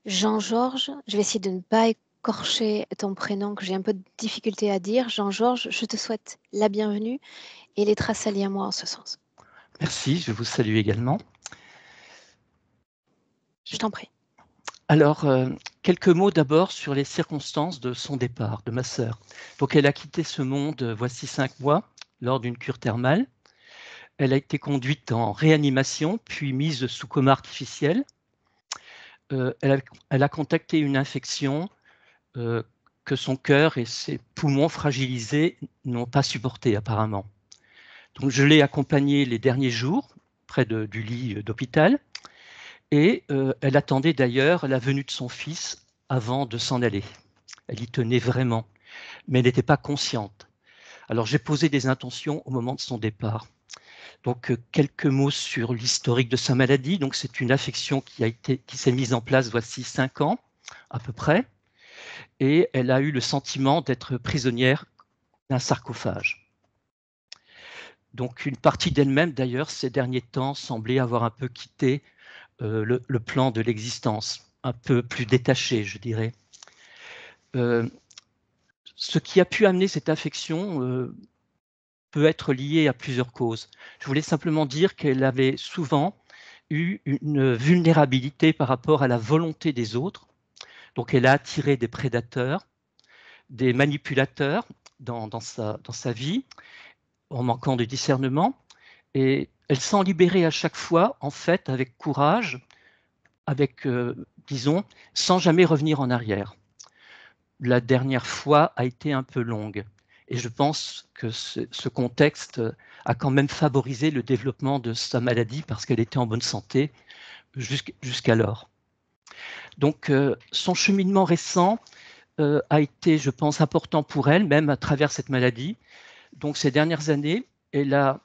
Jean-Georges, je vais essayer de ne pas écorcher ton prénom que j'ai un peu de difficulté à dire. Jean-Georges, je te souhaite la bienvenue et les traces alliées à moi en ce sens. Merci, je vous salue également. Je t'en prie. Alors, quelques mots d'abord sur les circonstances de son départ, de ma sœur. Donc, elle a quitté ce monde voici 5 mois lors d'une cure thermale. Elle a été conduite en réanimation, puis mise sous coma artificiel. Elle a contacté une infection que son cœur et ses poumons fragilisés n'ont pas supporté apparemment. Donc, je l'ai accompagnée les derniers jours près du lit d'hôpital. Et elle attendait d'ailleurs la venue de son fils avant de s'en aller. Elle y tenait vraiment, mais elle n'était pas consciente. Alors j'ai posé des intentions au moment de son départ. Donc quelques mots sur l'historique de sa maladie. Donc c'est une affection qui s'est mise en place voici 5 ans à peu près, et elle a eu le sentiment d'être prisonnière d'un sarcophage. Donc une partie d'elle-même d'ailleurs ces derniers temps semblait avoir un peu quitté le plan de l'existence, un peu plus détaché, je dirais. Ce qui a pu amener cette affection peut être lié à plusieurs causes. Je voulais simplement dire qu'elle avait souvent eu une vulnérabilité par rapport à la volonté des autres. Donc elle a attiré des prédateurs, des manipulateurs dans sa vie, en manquant de discernement. Et elle s'en libérait à chaque fois, en fait, avec courage, avec, disons, sans jamais revenir en arrière. La dernière fois a été un peu longue. Et je pense que ce contexte a quand même favorisé le développement de sa maladie parce qu'elle était en bonne santé jusqu'alors. Donc son cheminement récent a été, je pense, important pour elle, même à travers cette maladie. Donc ces dernières années, elle a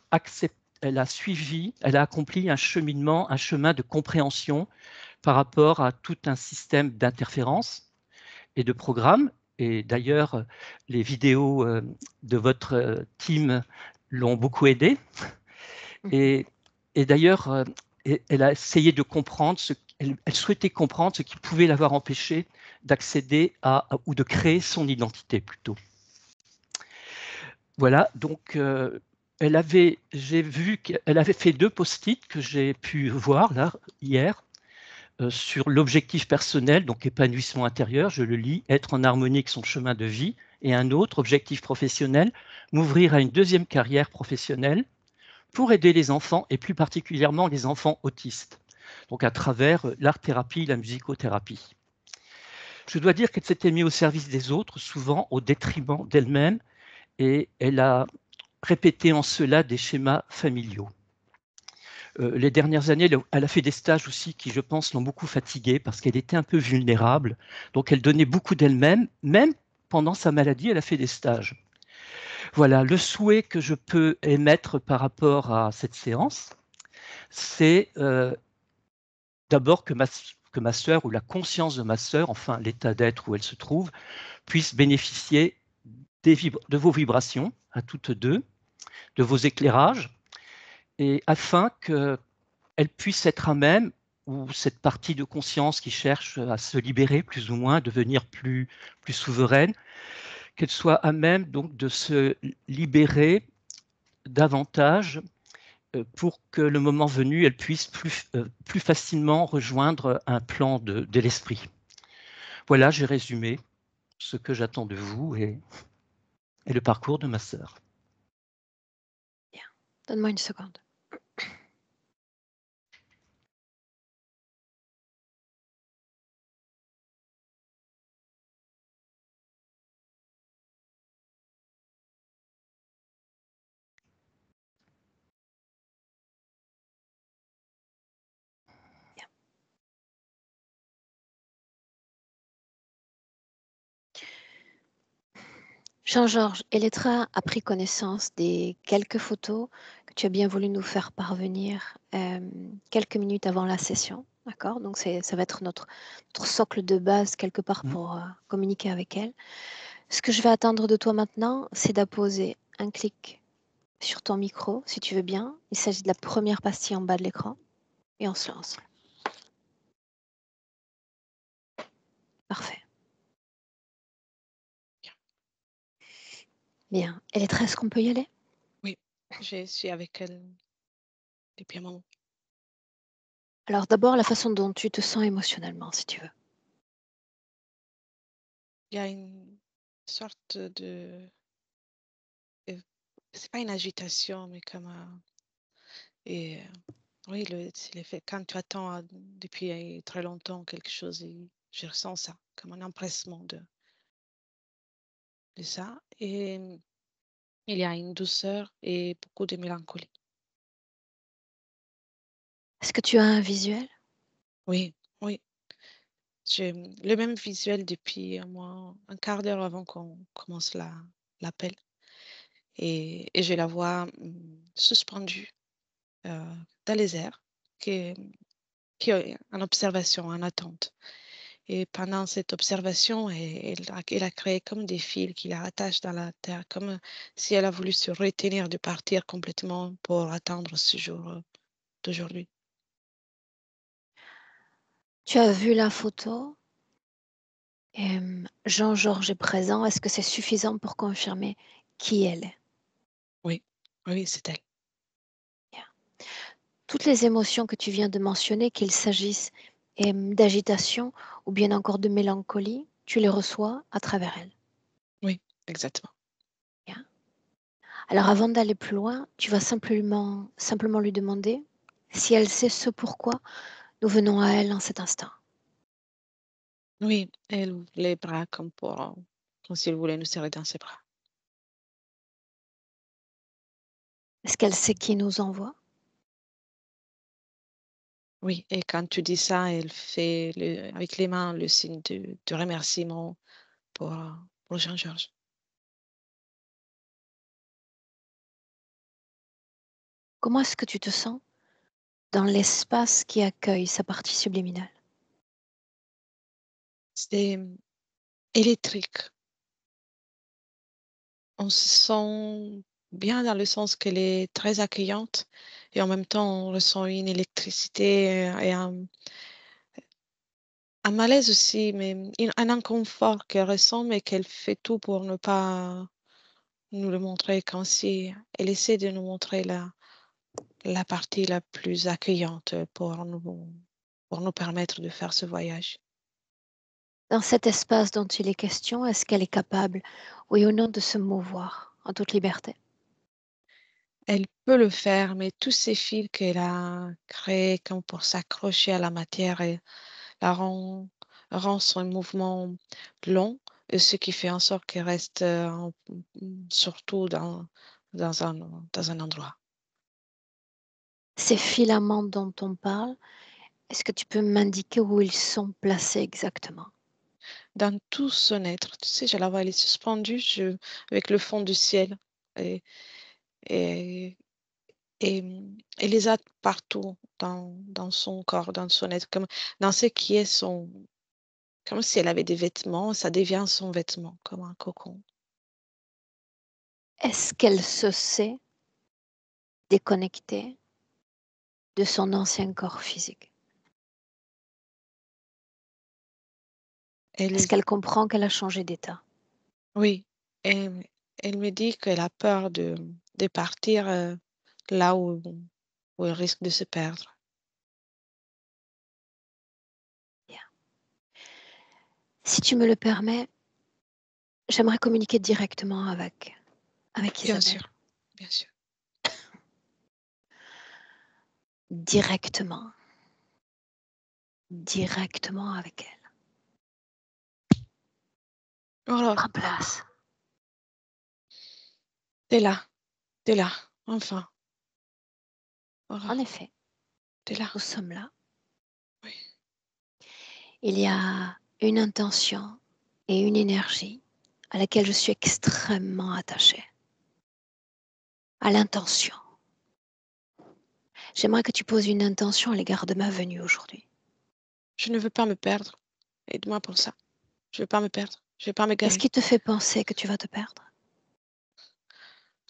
suivi, elle a accompli un cheminement, un chemin de compréhension par rapport à tout un système d'interférences et de programmes. Et d'ailleurs, les vidéos de votre team l'ont beaucoup aidé. Et, et d'ailleurs, elle a essayé de comprendre, elle souhaitait comprendre ce qui pouvait l'avoir empêché d'accéder à, ou de créer son identité plutôt. Voilà, donc j'ai vu qu'elle avait fait 2 post-it que j'ai pu voir là, hier, sur l'objectif personnel, donc épanouissement intérieur, je le lis, être en harmonie avec son chemin de vie, et un autre, objectif professionnel, m'ouvrir à une deuxième carrière professionnelle pour aider les enfants, et plus particulièrement les enfants autistes, donc à travers l'art-thérapie, la musicothérapie. Je dois dire qu'elle s'était mise au service des autres, souvent au détriment d'elle-même, et elle a répété en cela des schémas familiaux. Les dernières années, elle a fait des stages aussi qui, je pense, l'ont beaucoup fatiguée parce qu'elle était un peu vulnérable. Donc, elle donnait beaucoup d'elle-même. Même pendant sa maladie, elle a fait des stages. Voilà, le souhait que je peux émettre par rapport à cette séance, c'est d'abord que ma sœur, ou la conscience de ma sœur, enfin l'état d'être où elle se trouve, puisse bénéficier de vos vibrations, à toutes deux, de vos éclairages, et afin que elle puisse être à même, ou cette partie de conscience qui cherche à se libérer plus ou moins, à devenir plus souveraine, qu'elle soit à même donc de se libérer davantage pour que le moment venu, elle puisse plus facilement rejoindre un plan de l'esprit. Voilà, j'ai résumé ce que j'attends de vous et le parcours de ma sœur. Bien. Donne-moi une seconde. Bien. Jean-Georges, Elettra a pris connaissance des quelques photos que tu as bien voulu nous faire parvenir quelques minutes avant la session. D'accord? Donc, ça va être notre socle de base quelque part pour communiquer avec elle. Ce que je vais attendre de toi maintenant, c'est d'apposer un clic sur ton micro, si tu veux bien. Il s'agit de la première pastille en bas de l'écran. Et on se lance. Parfait. Bien. Bien. Et les tresses, qu'on peut y aller? Oui, je suis avec elle depuis un moment. Alors d'abord, la façon dont tu te sens émotionnellement, si tu veux. Il y a une sorte de c'est pas une agitation, mais comme et oui, c'est l'effet quand tu attends depuis très longtemps quelque chose et je ressens ça, comme un empressement de ça. Et il y a une douceur et beaucoup de mélancolie. Est-ce que tu as un visuel? Oui, oui. J'ai le même visuel depuis au moins un quart d'heure avant qu'on commence l'appel. Et je la vois suspendue dans les airs, qui, qui est en observation, en attente. Et pendant cette observation, elle a créé comme des fils qui la rattachent dans la terre, comme si elle a voulu se retenir de partir complètement pour attendre ce jour d'aujourd'hui. Tu as vu la photo? Jean-Georges est présent. Est-ce que c'est suffisant pour confirmer qui elle est? Oui, oui, c'est elle. Bien. Toutes les émotions que tu viens de mentionner, qu'il s'agisse d'agitation ou bien encore de mélancolie, tu les reçois à travers elle. Oui, exactement. Bien. Alors avant d'aller plus loin, tu vas simplement lui demander si elle sait ce pourquoi nous venons à elle en cet instant. Oui, elle ouvre les bras comme si elle voulait nous serrer dans ses bras. Est-ce qu'elle sait qui nous envoie? Oui, et quand tu dis ça, elle fait avec les mains le signe de remerciement pour, euh, pour Jean-Georges. Comment est-ce que tu te sens dans l'espace qui accueille sa partie subliminale? C'est électrique. On se sent bien dans le sens qu'elle est très accueillante et en même temps, on ressent une électricité et un malaise aussi, mais un inconfort qu'elle ressent, mais qu'elle fait tout pour ne pas nous le montrer, comme si elle essaie de nous montrer la partie la plus accueillante pour nous permettre de faire ce voyage. Dans cet espace dont il est question, est-ce qu'elle est capable, oui ou non, de se mouvoir en toute liberté? Elle peut le faire, mais tous ces fils qu'elle a créés comme pour s'accrocher à la matière et la rend son mouvement long, et ce qui fait en sorte qu'elle reste surtout dans un endroit. Ces filaments dont on parle, est-ce que tu peux m'indiquer où ils sont placés exactement? Dans tout son être, tu sais, je la vois, elle est suspendue avec le fond du ciel. Et, et, elle les a partout dans son corps, dans son être, comme dans ce qui est comme si elle avait des vêtements, ça devient son vêtement, comme un cocon. Est-ce qu'elle se sait déconnectée de son ancien corps physique? Est-ce Elle, qu'elle comprend qu'elle a changé d'état? oui, elle, elle me dit qu'elle a peur de partir là où elle risque de se perdre. Bien. Si tu me le permets, j'aimerais communiquer directement avec Bien sûr, Isabelle. bien sûr. Directement. Directement avec elle. Alors, Prends place. t'es t'es là, enfin. En Voilà, effet, t'es là. nous sommes là. Oui. Il y a une intention et une énergie à laquelle je suis extrêmement attachée. À l'intention. J'aimerais que tu poses une intention à l'égard de ma venue aujourd'hui. Je ne veux pas me perdre. Aide-moi pour ça. Je ne veux pas me perdre. Je ne veux pas Qu'est-ce m'égarer. qui te fait penser que tu vas te perdre?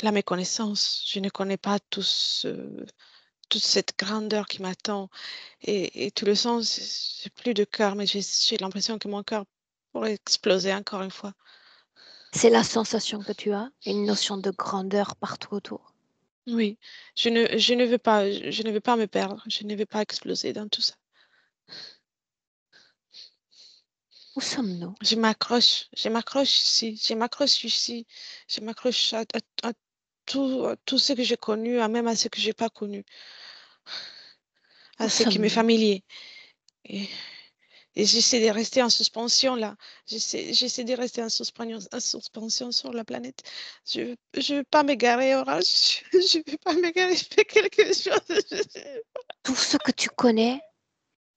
Là, mes connaissances, je ne connais pas toute cette grandeur qui m'attend. Et tu le sens, j'ai plus de cœur, mais j'ai l'impression que mon cœur pour exploser encore une fois. C'est la sensation que tu as, une notion de grandeur partout autour. Oui, je ne veux pas, je ne veux pas me perdre, je ne veux pas exploser dans tout ça. Où sommes-nous? Je m'accroche ici, je m'accroche à tout ce que j'ai connu, même à ce que j'ai pas connu, Où à ce qui m'est sommes-nous? familier. Et, et j'essaie de rester en suspension là. J'essaie de rester en suspension sur la planète. Je veux pas m'égarer, Orage. Je veux pas m'égarer, je fais quelque chose. Tout ce que tu connais,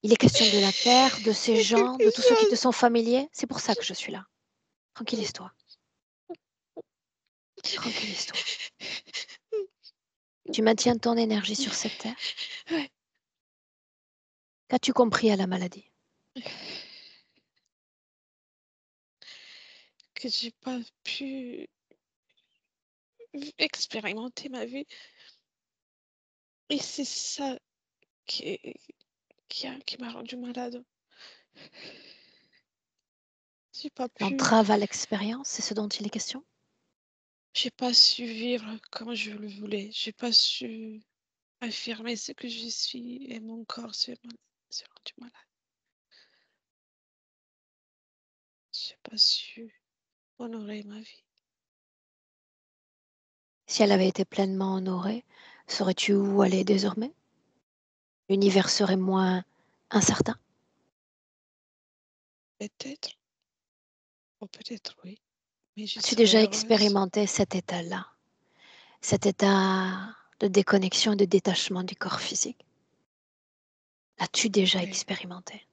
il est question de la Terre, de Je ces fais gens, quelque de tous ceux qui te chose. sont familiers. C'est pour ça que je suis là. Tranquillise-toi. Tranquillise-toi. Tu maintiens ton énergie sur cette Terre. Ouais. Qu'as-tu compris à la maladie? Que j'ai pas pu expérimenter ma vie. Et c'est ça qui, qui m'a rendu malade. J'ai pas pu, L'entrave à l'expérience, c'est ce dont il est question? j'ai pas su vivre comme je le voulais. J'ai pas su affirmer ce que je suis et mon corps s'est rendu malade. J'ai pas su honorer ma vie. Si elle avait été pleinement honorée, saurais-tu où aller désormais? L'univers serait moins incertain. Peut-être, ou peut-être oui, mais je As-tu déjà serais heureuse. expérimenté cet état-là? Cet état de déconnexion et de détachement du corps physique? L'as-tu déjà Oui, expérimenté?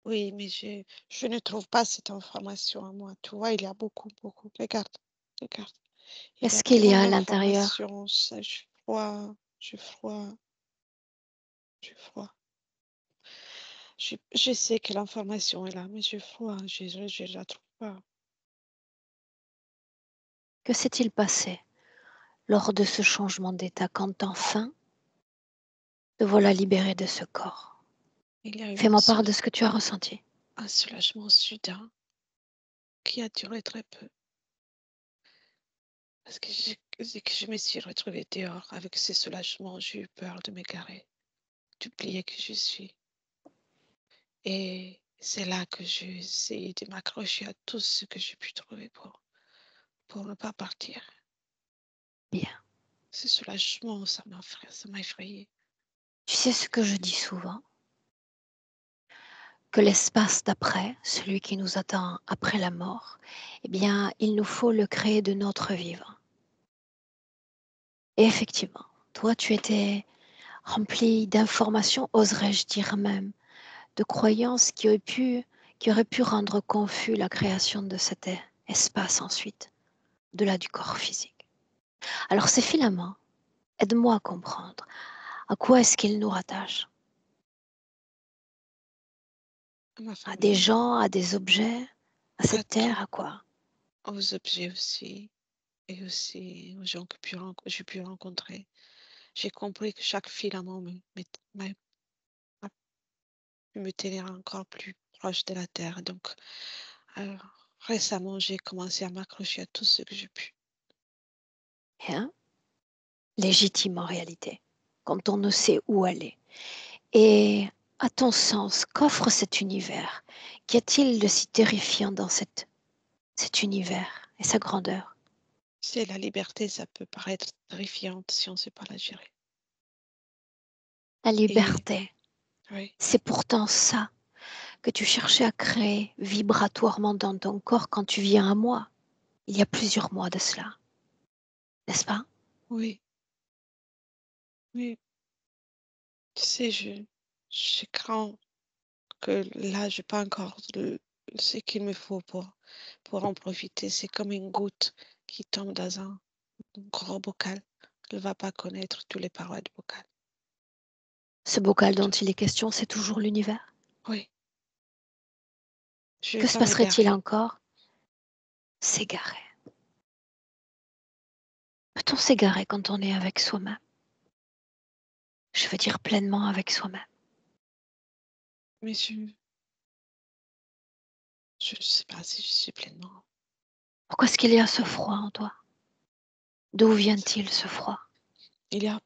oui, mais je ne trouve pas cette information à moi. Tu vois, il y a beaucoup, beaucoup. Regarde, regarde. Il y a Qu'est-ce qu'il y tellement a à l'intérieur? d'informations. Ça, j'ai froid, j'ai froid, j'ai froid. Je sais que l'information est là, mais j'ai froid. Je la trouve pas. Que s'est-il passé lors de ce changement d'état quand enfin te voilà libéré de ce corps? Il y a eu Fais-moi part de ce que tu as ressenti. un soulagement soudain qui a duré très peu. Parce que dès que je me suis retrouvée dehors avec ce soulagement, j'ai eu peur de m'égarer, d'oublier que je suis. Et c'est là que j'ai essayé de m'accrocher à tout ce que j'ai pu trouver pour ne pas partir. Bien. Ce soulagement, ça m'a effrayée. Tu sais ce que je dis souvent? Que l'espace d'après, celui qui nous attend après la mort, eh bien, il nous faut le créer de notre vivant. Et effectivement, toi, tu étais rempli d'informations, oserais-je dire même, de croyances qui auraient pu rendre confus la création de cet espace ensuite, au-delà du corps physique. Alors ces filaments, aide-moi à comprendre. À quoi est-ce qu'ils nous rattachent? À ma À des famille, gens, à des objets, à à cette tout, terre, à quoi? aux objets aussi, et aussi aux gens que j'ai pu rencontrer. J'ai compris que chaque filament m'a- me tenir encore plus proche de la terre. Donc, euh, récemment, j'ai commencé à m'accrocher à tout ce que j'ai pu. Hein? Légitime en réalité, quand on ne sait où aller. Et à ton sens, qu'offre cet univers? Qu'y a-t-il de si terrifiant dans cet univers et sa grandeur? C'est la liberté, ça peut paraître terrifiante si on ne sait pas la gérer. La Et liberté, oui, c'est pourtant ça que tu cherchais à créer vibratoirement dans ton corps quand tu viens à moi, il y a plusieurs mois de cela, n'est-ce pas? oui, oui. Tu sais, je crains que là, je n'ai pas encore ce qu'il me faut pour en profiter. C'est comme une goutte qui tombe dans un gros bocal. Elle ne va pas connaître tous les parois du bocal. Ce bocal dont il est question, c'est toujours l'univers. Oui, je ne Que vais se pas passerait-il m'égarer. encore? S'égarer. Peut-on s'égarer quand on est avec soi-même? Je veux dire pleinement avec soi-même. Mais Je ne sais pas si je suis pleinement. Pourquoi est-ce qu'il y a ce froid en toi? D'où vient-il ce froid? Il y a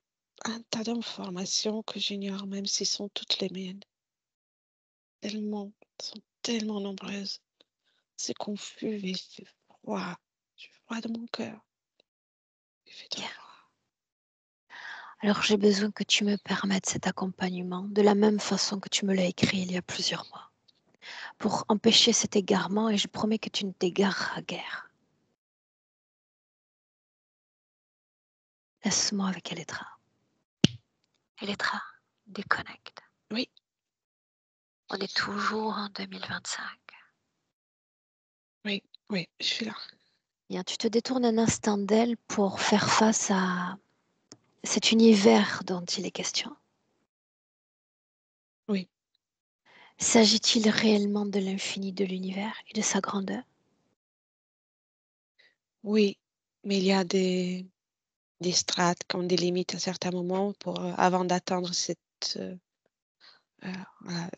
un tas d'informations que j'ignore, même si sont toutes les miennes. Tellement, sont tellement nombreuses. C'est confus et il fait froid. J'ai froid de mon cœur. Il fait trop Bien. froid. Alors j'ai besoin que tu me permettes cet accompagnement de la même façon que tu me l'as écrit il y a plusieurs mois, pour empêcher cet égarement et je promets que tu ne t'égareras guère. Laisse-moi avec Elettra. Elettra, déconnecte. Oui, On est toujours en 2025. oui, oui, je suis là. Bien, tu te détournes un instant d'elle pour faire face à cet univers dont il est question. Oui, S'agit-il réellement de l'infini de l'univers et de sa grandeur? oui, mais il y a des strates comme des limites à certains moments pour, avant d'atteindre cette, euh, voilà,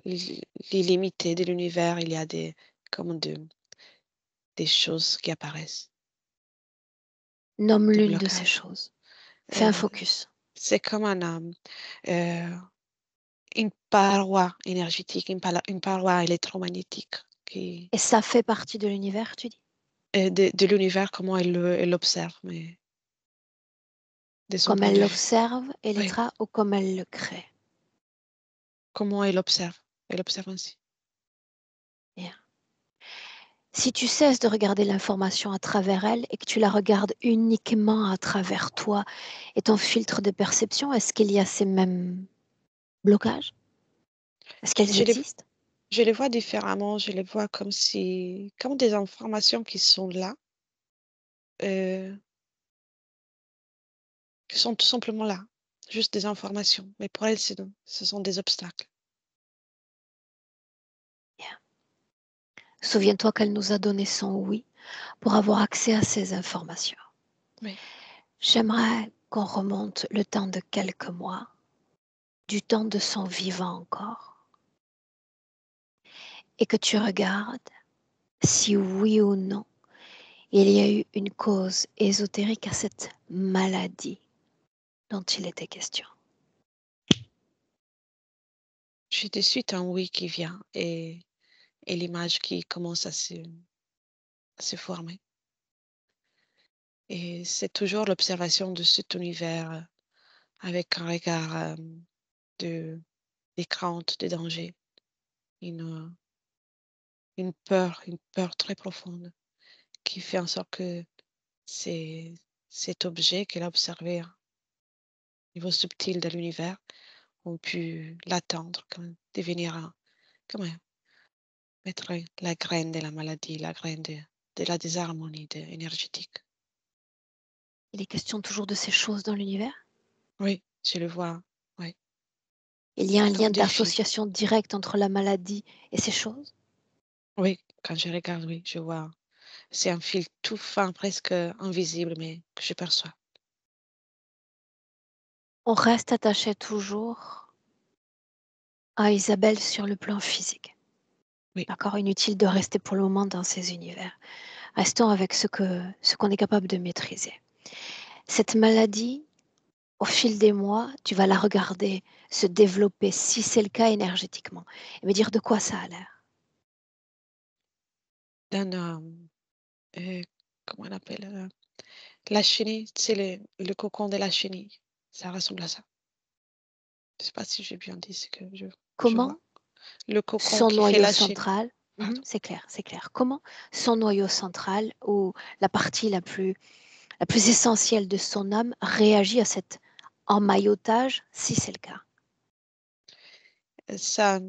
l'illimité de l'univers, il y a comme des choses qui apparaissent, Nomme des l'une de ces blocages. choses. Fais un Euh, focus. c'est comme euh, une paroi énergétique, une paroi électromagnétique Et ça fait partie de l'univers, tu dis? de l'univers, comment elle l'observe, mais de son Comme point elle de vue. l'observe, Oui, Elettra, ou comme elle le crée? comment elle observe. Elle observe ainsi. Bien. Si tu cesses de regarder l'information à travers elle et que tu la regardes uniquement à travers toi et ton filtre de perception, est-ce qu'il y a ces mêmes blocages? Est-ce qu'elles Je les, existent? je les vois différemment, je les vois comme des informations qui sont là, euh, qui sont tout simplement là, juste des informations. Mais pour elle, ce sont des obstacles. Bien. Souviens-toi qu'elle nous a donné son oui pour avoir accès à ces informations. Oui, J'aimerais qu'on remonte le temps de quelques mois, du temps de son vivant encore, et que tu regardes si oui ou non il y a eu une cause ésotérique à cette maladie dont il était question. j'ai de suite un oui qui vient et l'image qui commence à se former. Et c'est toujours l'observation de cet univers avec un regard de, des craintes, des dangers, une, une peur très profonde qui fait en sorte que c'est cet objet qu'elle a observé au niveau subtil de l'univers ont pu l'attendre, comme devenir comme mettre la graine de la maladie, la graine de la désharmonie énergétique. Il est question toujours de ces choses dans l'univers. Oui, je le vois, oui, Il y a un comme lien des fils. d'association directe entre la maladie et ces choses. Oui, quand je regarde, oui, je vois. C'est un fil tout fin, presque invisible, mais que je perçois. On reste attaché toujours à Isabelle sur le plan physique. Oui, D'accord? Inutile de rester pour le moment dans ces univers. Restons avec ce qu'on est capable de maîtriser. Cette maladie, au fil des mois, tu vas la regarder se développer, si c'est le cas énergétiquement, et me dire de quoi ça a l'air. dans, comment on appelle, la chenille, c'est le cocon de la chenille. Ça ressemble à ça. Je sais pas si j'ai bien dit ce que je vois. Comment Le cocon son qui fait noyau la chenille. central, Pardon. c'est clair, c'est clair. Comment son noyau central ou la partie la plus essentielle de son âme réagit à cet emmaillotage, si c'est le cas. Ça,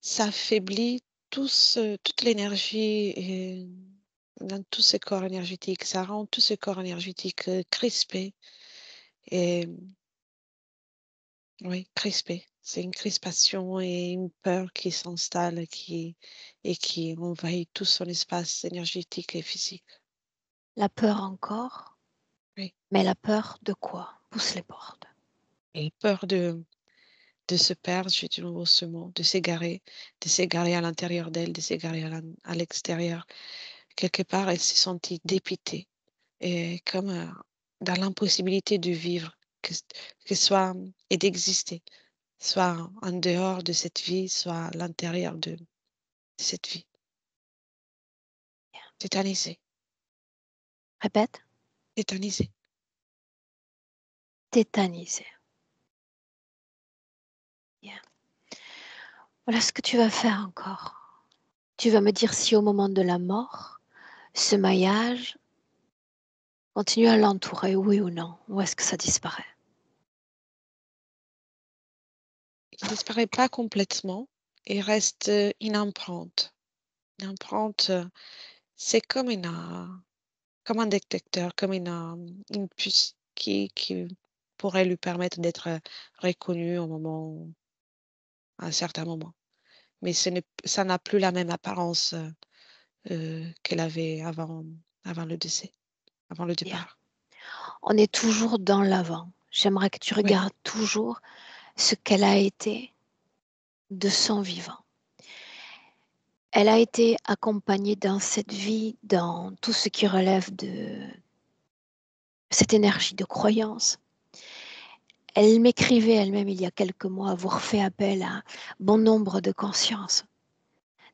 ça affaiblit toute l'énergie dans tous ces corps énergétiques. Ça rend tous ces corps énergétiques crispés. Et oui, crispés. C'est une crispation et une peur qui s'installe et qui envahit tout son espace énergétique et physique. La peur encore, Oui. mais la peur de quoi? Pousse les portes. Et peur de se perdre, j'ai de nouveau ce mot, de s'égarer à l'intérieur d'elle, de s'égarer à l'extérieur. Quelque part, elle s'est sentie dépitée et comme dans l'impossibilité de vivre, que soit et d'exister, soit en dehors de cette vie, soit à l'intérieur de cette vie. Tétanisée, Répète, tétanisée. tétanisé. Bien. Voilà ce que tu vas faire encore. Tu vas me dire si au moment de la mort, ce maillage continue à l'entourer, oui ou non, ou est-ce que ça disparaît? Il disparaît pas complètement, il reste une empreinte. Une empreinte, c'est comme un détecteur, comme une puce qui pourrait lui permettre d'être reconnu à un certain moment. Mais ça n'a plus la même apparence qu'elle avait avant le décès, avant le Bien. départ. On est toujours dans l'avant. J'aimerais que tu Oui, regardes toujours ce qu'elle a été de son vivant. Elle a été accompagnée dans cette vie, dans tout ce qui relève de cette énergie de croyance. Elle m'écrivait elle-même il y a quelques mois avoir fait appel à bon nombre de consciences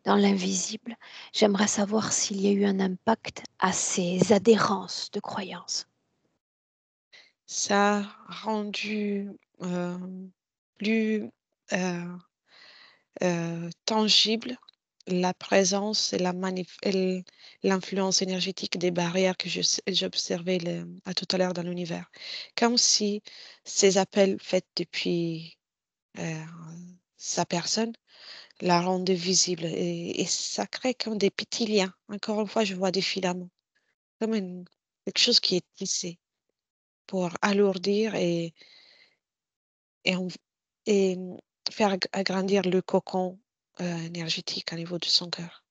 dans l'invisible. J'aimerais savoir s'il y a eu un impact à ces adhérences de croyances. ça a rendu plus euh, tangible la présence et l'influence énergétique des barrières que j'observais à tout à l'heure dans l'univers. Comme si ces appels faits depuis euh, sa personne la rendaient visible et ça crée comme des petits liens. Encore une fois, je vois des filaments, comme quelque chose qui est tissé pour alourdir et, en- et faire agrandir le cocon énergétique au niveau de son cœur.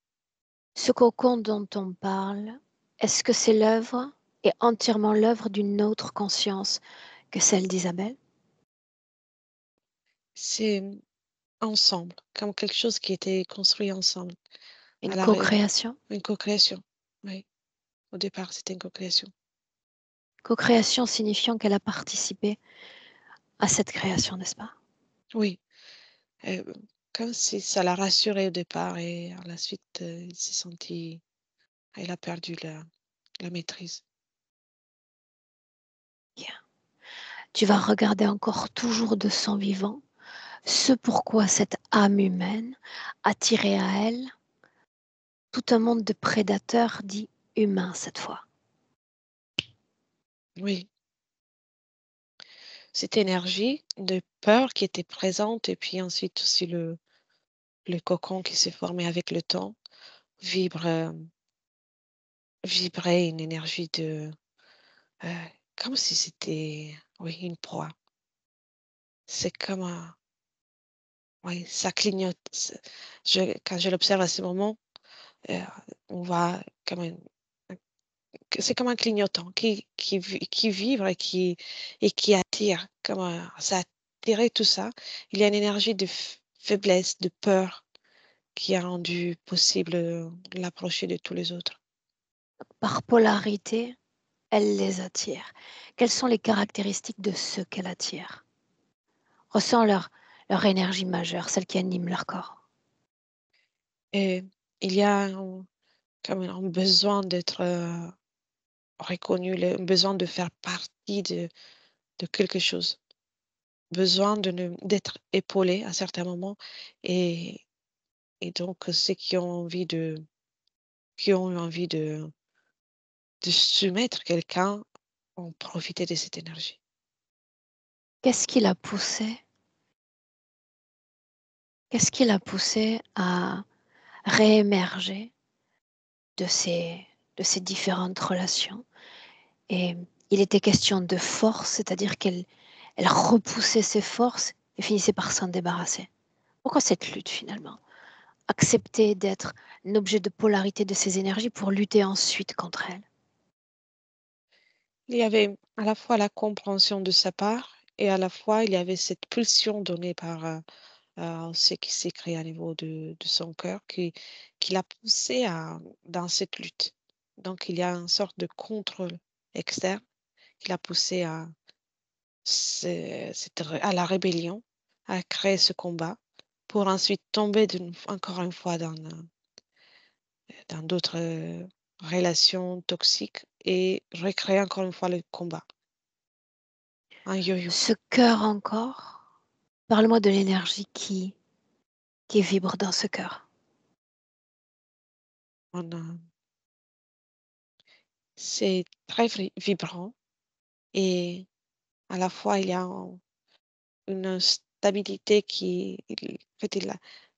Ce cocon dont on parle, est-ce que c'est l'œuvre et entièrement l'œuvre d'une autre conscience que celle d'Isabelle? C'est ensemble, comme quelque chose qui était construit ensemble. Une À l'arrêt, co-création? une co-création. Oui, au départ, c'était une co-création. Co-création signifiant qu'elle a participé à cette création, n'est-ce pas? Oui, euh, comme si ça l'a rassurée au départ et à la suite, il s'est senti, elle a perdu la maîtrise. Bien. Tu vas regarder encore toujours de son vivant ce pourquoi cette âme humaine attirait à elle tout un monde de prédateurs dits humains cette fois. Oui, cette énergie de peur qui était présente et puis ensuite aussi le cocon qui s'est formé avec le temps vibre, vibrait une énergie comme si c'était, oui, une proie. C'est comme un oui, ça clignote. Quand je l'observe à ce moment, heu, on voit comme c'est comme un clignotant qui vibre et qui attire, comme ça a attiré tout ça. Il y a une énergie de faiblesse, de peur qui a rendu possible, l'approcher de tous les autres. Par polarité, elle les attire. Quelles sont les caractéristiques de ceux qu'elle attire? Ressens leur énergie majeure, celle qui anime leur corps. Et il y a comme un besoin d'être, reconnu, le besoin de faire partie de quelque chose. Besoin de ne d'être épaulé à certains moments et donc ceux qui ont eu envie de soumettre quelqu'un ont profité de cette énergie. Qu'est-ce qui l'a poussé? Qu'est-ce qui l'a poussé à réémerger de de ces différentes relations? Et il était question de force, c'est-à-dire elle repoussait ses forces et finissait par s'en débarrasser. Pourquoi cette lutte finalement? Accepter d'être un objet de polarité de ces énergies pour lutter ensuite contre elles. Il y avait à la fois la compréhension de sa part et à la fois, il y avait cette pulsion donnée par, ce qui s'est créé à niveau de son cœur qui l'a poussé dans cette lutte. Donc il y a une sorte de contrôle externe qui l'a poussé à la rébellion, à créer ce combat pour ensuite tomber encore une fois dans d'autres relations toxiques et recréer encore une fois le combat. Un yo-yo. Ce cœur encore, parle-moi de l'énergie qui vibre dans ce cœur. On a- C'est très vibrant et à la fois il y a une stabilité en fait,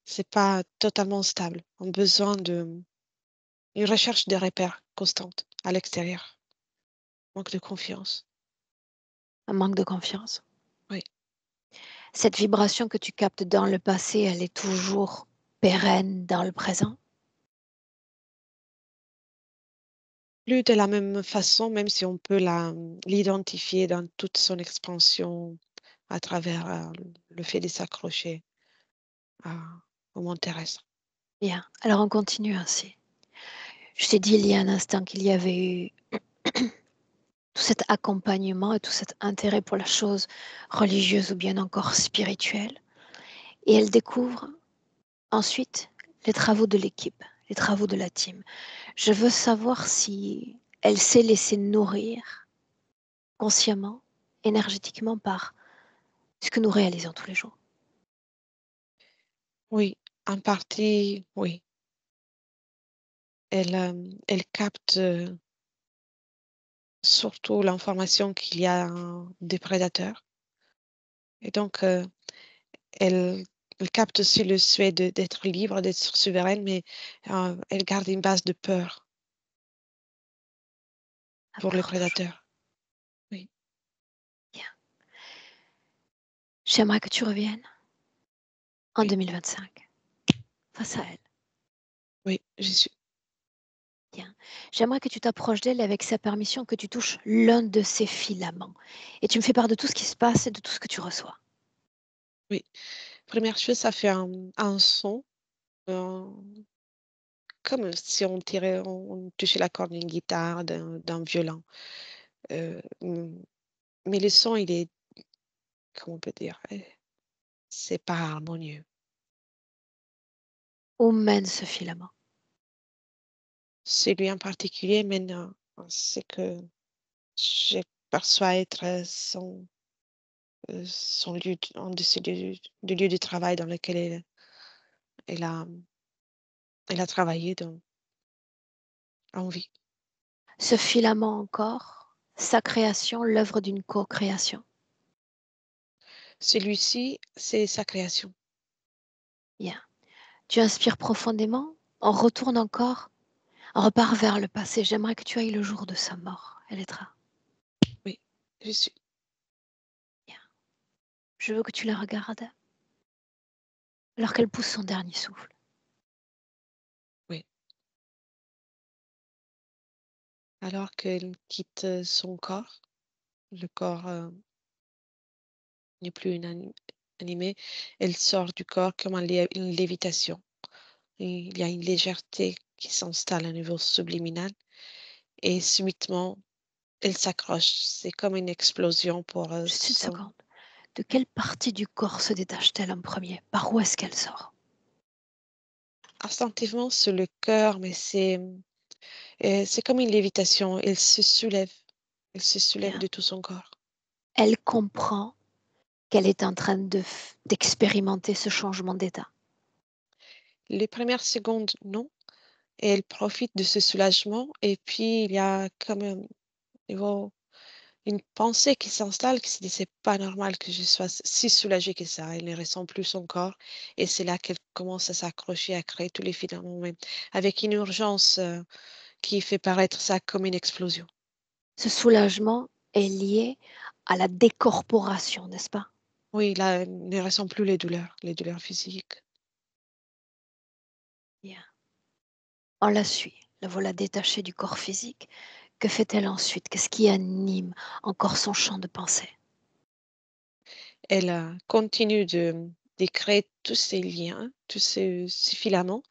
c'est pas totalement stable. On a besoin une recherche de repères constante à l'extérieur. Manque de confiance. Un manque de confiance. Oui. Cette vibration que tu captes dans le passé, elle est toujours pérenne dans le présent. Plus de la même façon, même si on peut l'identifier dans toute son expansion à travers le fait de s'accrocher au monde terrestre. Bien, alors on continue ainsi. Je t'ai dit il y a un instant qu'il y avait eu tout cet accompagnement et tout cet intérêt pour la chose religieuse ou bien encore spirituelle. Et elle découvre ensuite les travaux de l'équipe, les travaux de la team. Je veux savoir si elle s'est laissée nourrir consciemment, énergétiquement par ce que nous réalisons tous les jours. Oui, en partie, oui. Elle capte surtout l'information qu'il y a des prédateurs. Et donc, elle, elle capte aussi le souhait d'être libre, d'être souveraine, mais elle garde une base de peur La pour les peur toujours. prédateurs. Oui, Bien. J'aimerais que tu reviennes en oui, 2025 face à elle. oui, j'y suis. Bien. J'aimerais que tu t'approches d'elle avec sa permission, que tu touches l'un de ses filaments. Et tu me fais part de tout ce qui se passe et de tout ce que tu reçois. Oui. Première chose, ça fait un son, euh, comme si on touchait la corde d'une guitare, d'un violon. Mais le son, il est, comment on peut dire, c'est pas harmonieux. Où mène ce filament? Celui en particulier, maintenant, c'est que je perçois être son lieu, un de ses lieux, du lieu de travail dans lequel elle a, elle a travaillé en vie. Ce filament encore, sa création, l'œuvre d'une co-création. Celui-ci, c'est sa création. Bien. Tu inspires profondément, on retourne encore, on repart vers le passé. J'aimerais que tu ailles le jour de sa mort, Elettra. Oui, je suis. Bien. Je veux que tu la regardes alors qu'elle pousse son dernier souffle. Oui. Alors qu'elle quitte son corps, le corps n'est plus animé, elle sort du corps comme une lévitation. Et il y a une légèreté qui s'installe à niveau subliminal et subitement, elle s'accroche. C'est comme une explosion pour Juste une son. seconde. De quelle partie du corps se détache-t-elle en premier? Par où est-ce qu'elle sort? Instinctivement, c'est le cœur, mais c'est comme une lévitation. Elle se soulève. Elle se soulève Bien. de tout son corps. Elle comprend qu'elle est en train d'expérimenter ce changement d'état. Les premières secondes, non. Et elle profite de ce soulagement. Et puis, il y a comme une pensée qui s'installe, qui se dit, c'est pas normal que je sois si soulagée que ça. Elle ne ressent plus son corps. Et c'est là qu'elle commence à s'accrocher, à créer tous les filaments, même avec une urgence qui fait paraître ça comme une explosion. Ce soulagement est lié à la décorporation, n'est-ce pas? Oui, là, elle ne ressent plus les douleurs physiques. Bien. On la suit. La voilà détachée du corps physique. Que fait-elle ensuite? Qu'est-ce qui anime encore son champ de pensée? elle continue de créer tous ces liens, tous ces filaments.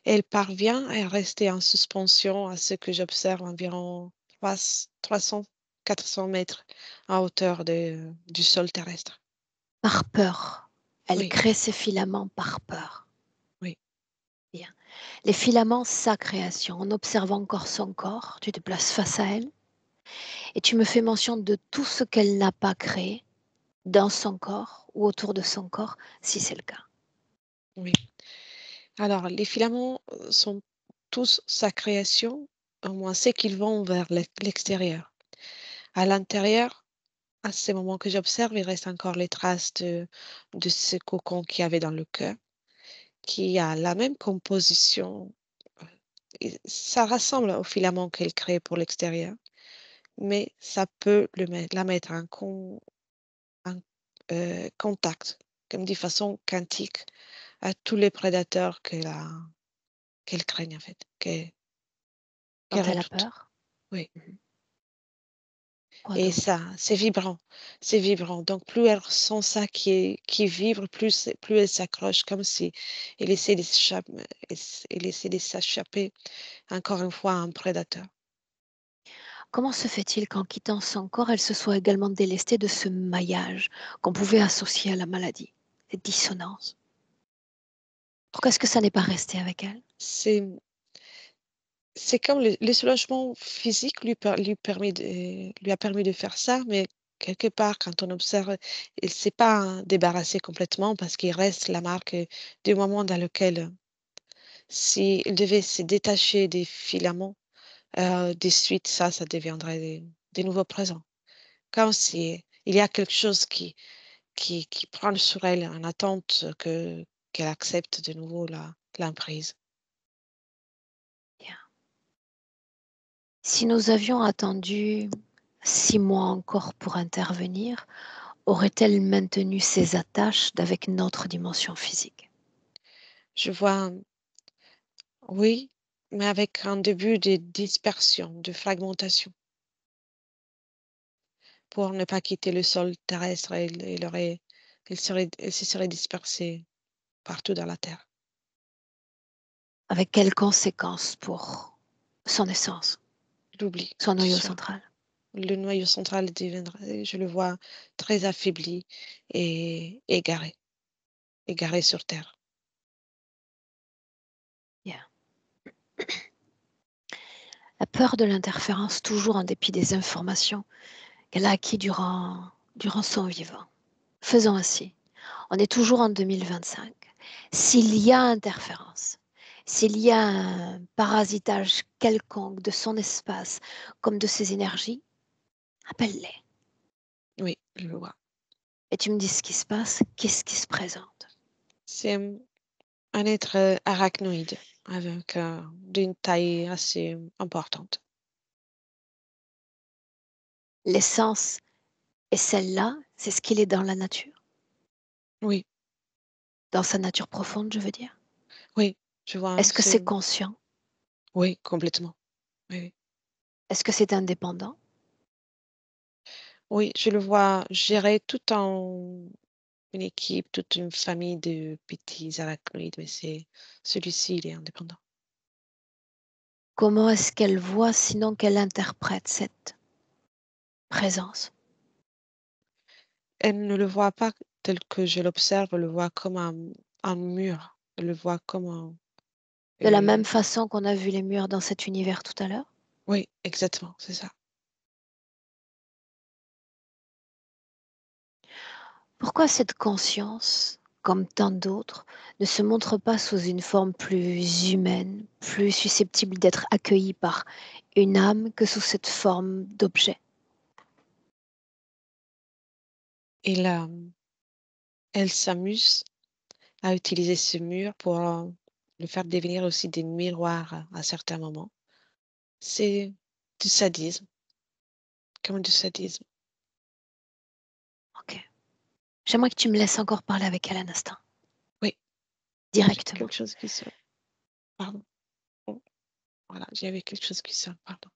Et elle parvient à rester en suspension à ce que j'observe environ 300-400 mètres en hauteur du sol terrestre. Par peur. Elle Oui, crée ses filaments par peur. oui, Bien. Les filaments, sa création. En observant encore son corps, tu te places face à elle et tu me fais mention de tout ce qu'elle n'a pas créé dans son corps ou autour de son corps, si c'est le cas. oui. Alors, les filaments sont tous sa création, au moins c'est qu'ils vont vers l'extérieur. À l'intérieur, à ces moments que j'observe, il reste encore les traces de ce cocon qu'il y avait dans le cœur, qui a la même composition. euh, et ça ressemble aux filaments qu'elle crée pour l'extérieur, mais ça peut la mettre en, contact, comme de façon quantique, à tous les prédateurs qu'elle craigne en fait, qu'elle Quand elle a redoute. peur, Oui. mhm. Quoi Et d'autre? ça, c'est vibrant, c'est vibrant. Donc plus elle ressent ça qui vibre, plus elle s'accroche, comme si elle essaie elle essaie de s'échapper encore une fois à un prédateur. Comment se fait-il qu'en quittant son corps, elle se soit également délestée de ce maillage qu'on pouvait associer à la maladie, cette dissonance? Pourquoi est-ce que ça n'est pas resté avec elle? C'est c'est comme le soulagement physique lui a permis de faire ça, mais quelque part, quand on observe, il ne s'est pas débarrassé complètement parce qu'il reste la marque du moment dans lequel, s'il devait se détacher des filaments, des suites, ça deviendrait des nouveaux présents. Comme si il y a quelque chose qui prend sur elle en attente qu'elle accepte de nouveau l'emprise. Bien. Si nous avions attendu 6 mois encore pour intervenir, aurait-elle maintenu ses attaches d'avec notre dimension physique? Je vois, oui, mais avec un début de dispersion, de fragmentation, pour ne pas quitter le sol terrestre, elle se serait dispersée partout dans la Terre. Avec quelles conséquences pour son essence, L'oubli, son tout noyau ça. central? Le noyau central deviendrait, je le vois très affaibli et égaré sur Terre. Bien. La peur de l'interférence, toujours en dépit des informations qu'elle a acquises durant son vivant. Faisons ainsi. On est toujours en 2025. S'il y a interférence, s'il y a un parasitage quelconque de son espace comme de ses énergies, appelle-les. Oui, je le vois. Et tu me dis ce qui se passe, qu'est-ce qui se présente. C'est un être arachnoïde avec d'une taille assez importante. L'essence est celle-là, c'est ce qu'il est dans la nature, Oui, dans sa nature profonde, je veux dire. oui, je vois. Est-ce que c'est conscient? Oui, complètement. Oui, oui. Est-ce que c'est indépendant? Oui, je le vois gérer tout en une équipe, toute une famille de petits arachnoïdes, mais celui-ci, il est indépendant. Comment est-ce qu'elle voit sinon qu'elle interprète cette présence? Elle ne le voit pas tel que je l'observe, elle le voit comme un mur. Elle le voit comme un. De la euh, même façon qu'on a vu les murs dans cet univers tout à l'heure? oui, exactement, c'est ça. Pourquoi cette conscience, comme tant d'autres, ne se montre pas sous une forme plus humaine, plus susceptible d'être accueillie par une âme que sous cette forme d'objet? Et là, elle s'amuse à utiliser ce mur pour le faire devenir aussi des miroirs à certains moments. C'est du sadisme, comme du sadisme. Ok. J'aimerais que tu me laisses encore parler avec elle un instant, Oui, j'ai directement, quelque chose qui sonne. Pardon. Oh, voilà, j'avais quelque chose qui sonne, pardon.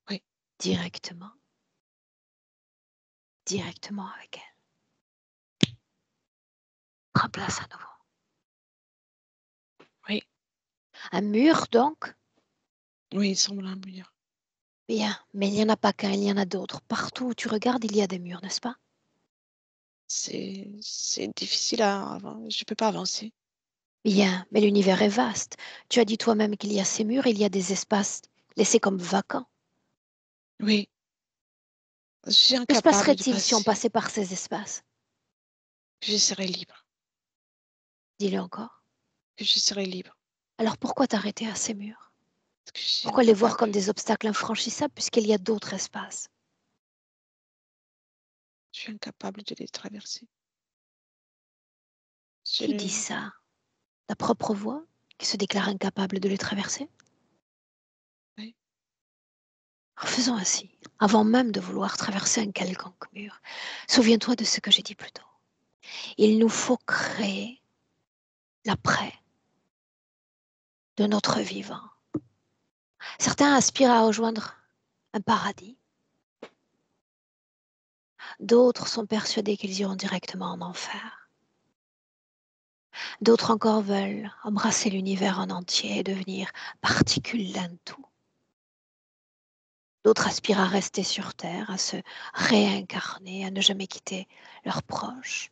Oui, directement, directement avec elle. Remplace à nouveau. Oui, Un mur, donc? oui, il semble un mur. Bien, mais il n'y en a pas qu'un, il y en a d'autres. Partout où tu regardes, il y a des murs, n'est-ce pas? C'est difficile je peux pas avancer. Bien, mais l'univers est vaste. Tu as dit toi-même qu'il y a ces murs, il y a des espaces laissés comme vacants. Oui, je suis Que se incapable de passerait-il si on passer. passait par ces espaces? Je serai libre. Dis-le encore. Que je serai libre. Alors pourquoi t'arrêter à ces murs? Parce que je suis Pourquoi les voir incapable. comme des obstacles infranchissables puisqu'il y a d'autres espaces? Je suis incapable de les traverser. Je Qui dit ne- ça? Ta propre voix qui se déclare incapable de les traverser? oui, Alors faisons ainsi, avant même de vouloir traverser un quelconque mur. Souviens-toi de ce que j'ai dit plus tôt. Il nous faut créer l'après de notre vivant. Certains aspirent à rejoindre un paradis. D'autres sont persuadés qu'ils iront directement en enfer. D'autres encore veulent embrasser l'univers en entier et devenir particule d'un tout. D'autres aspirent à rester sur Terre, à se réincarner, à ne jamais quitter leurs proches.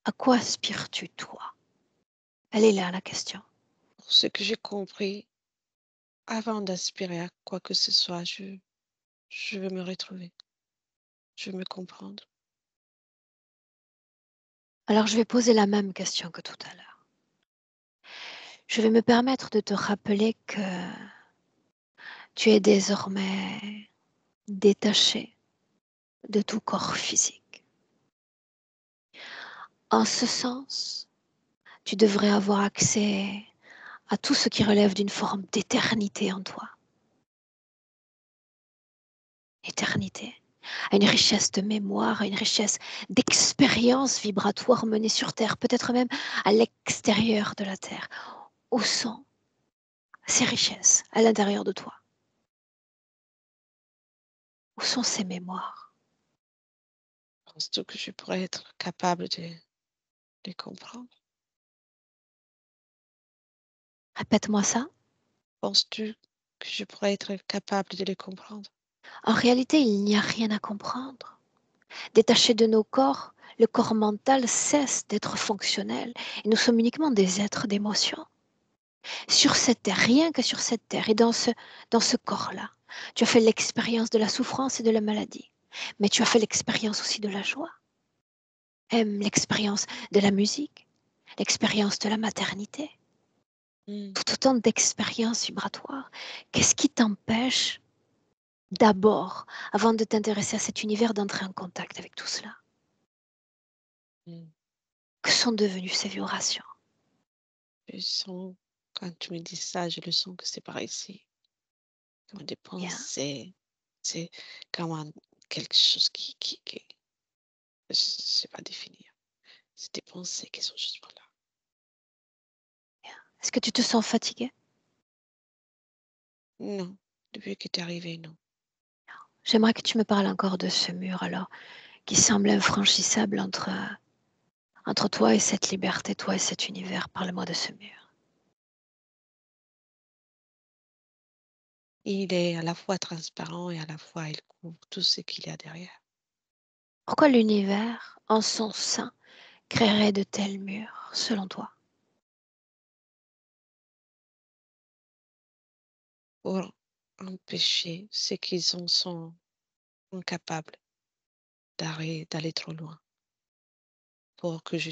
À quoi aspires-tu, toi? Elle est là, la question. pour ce que j'ai compris, avant d'aspirer à quoi que ce soit, je veux me retrouver. Je veux me comprendre. Alors je vais poser la même question que tout à l'heure. Je vais me permettre de te rappeler que tu es désormais détaché de tout corps physique. En ce sens, tu devrais avoir accès à tout ce qui relève d'une forme d'éternité en toi. Éternité, à une richesse de mémoire, à une richesse d'expériences vibratoires menées sur Terre, peut-être même à l'extérieur de la Terre. Où sont ces richesses à l'intérieur de toi? Où sont ces mémoires? Penses-tu que je pourrais être capable de les comprendre? Répète-moi ça. Penses-tu que je pourrais être capable de les comprendre? En réalité, il n'y a rien à comprendre. Détaché de nos corps, le corps mental cesse d'être fonctionnel et nous sommes uniquement des êtres d'émotion. Sur cette terre, rien que sur cette terre et dans ce corps-là, tu as fait l'expérience de la souffrance et de la maladie, mais tu as fait l'expérience aussi de la joie, l'expérience de la musique, l'expérience de la maternité, Hmm, tout autant d'expériences vibratoires. Qu'est-ce qui t'empêche d'abord, avant de t'intéresser à cet univers, d'entrer en contact avec tout cela? hmm. Que sont devenues ces vibrations? Je sens, quand tu me dis ça, je le sens que c'est par ici. Comme des Bien. pensées. C'est comme quelque chose je ne sais pas définir. C'est des pensées qui sont juste par là. Est-ce que tu te sens fatigué? Non, depuis que tu es arrivé, non. J'aimerais que tu me parles encore de ce mur alors, qui semble infranchissable entre toi et cette liberté, toi et cet univers. Parle-moi de ce mur. Il est à la fois transparent et à la fois il couvre tout ce qu'il y a derrière. Pourquoi l'univers, en son sein, créerait de tels murs, selon toi? Pour empêcher ceux qui en sont incapables d'aller trop loin. Pour que je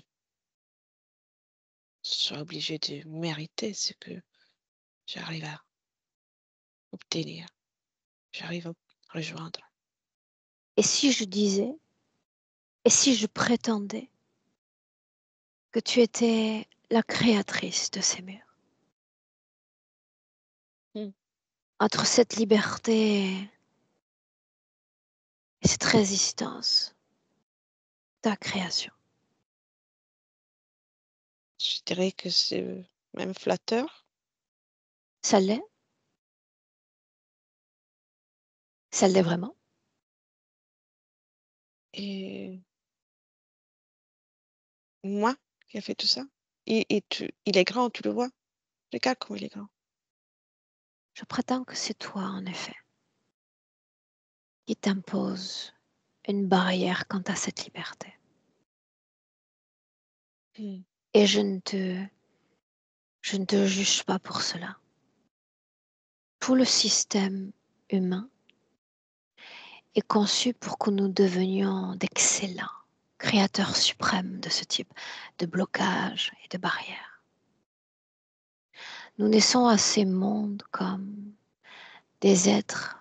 sois obligé de mériter ce que j'arrive à obtenir. J'arrive à rejoindre. Et si je disais, et si je prétendais que tu étais la créatrice de ces murs, Hmm. entre cette liberté et cette résistance, ta création, Je dirais que c'est même flatteur. ça l'est? Ça l'est vraiment? Et Moi qui a fait tout ça? Il est grand, tu le vois? Regarde comment il est grand. Je prétends que c'est toi, en effet, qui t'impose une barrière quant à cette liberté. Mmh. Et je ne te juge pas pour cela. Tout le système humain est conçu pour que nous devenions d'excellents créateurs suprêmes de ce type de blocage et de barrières. Nous naissons à ces mondes comme des êtres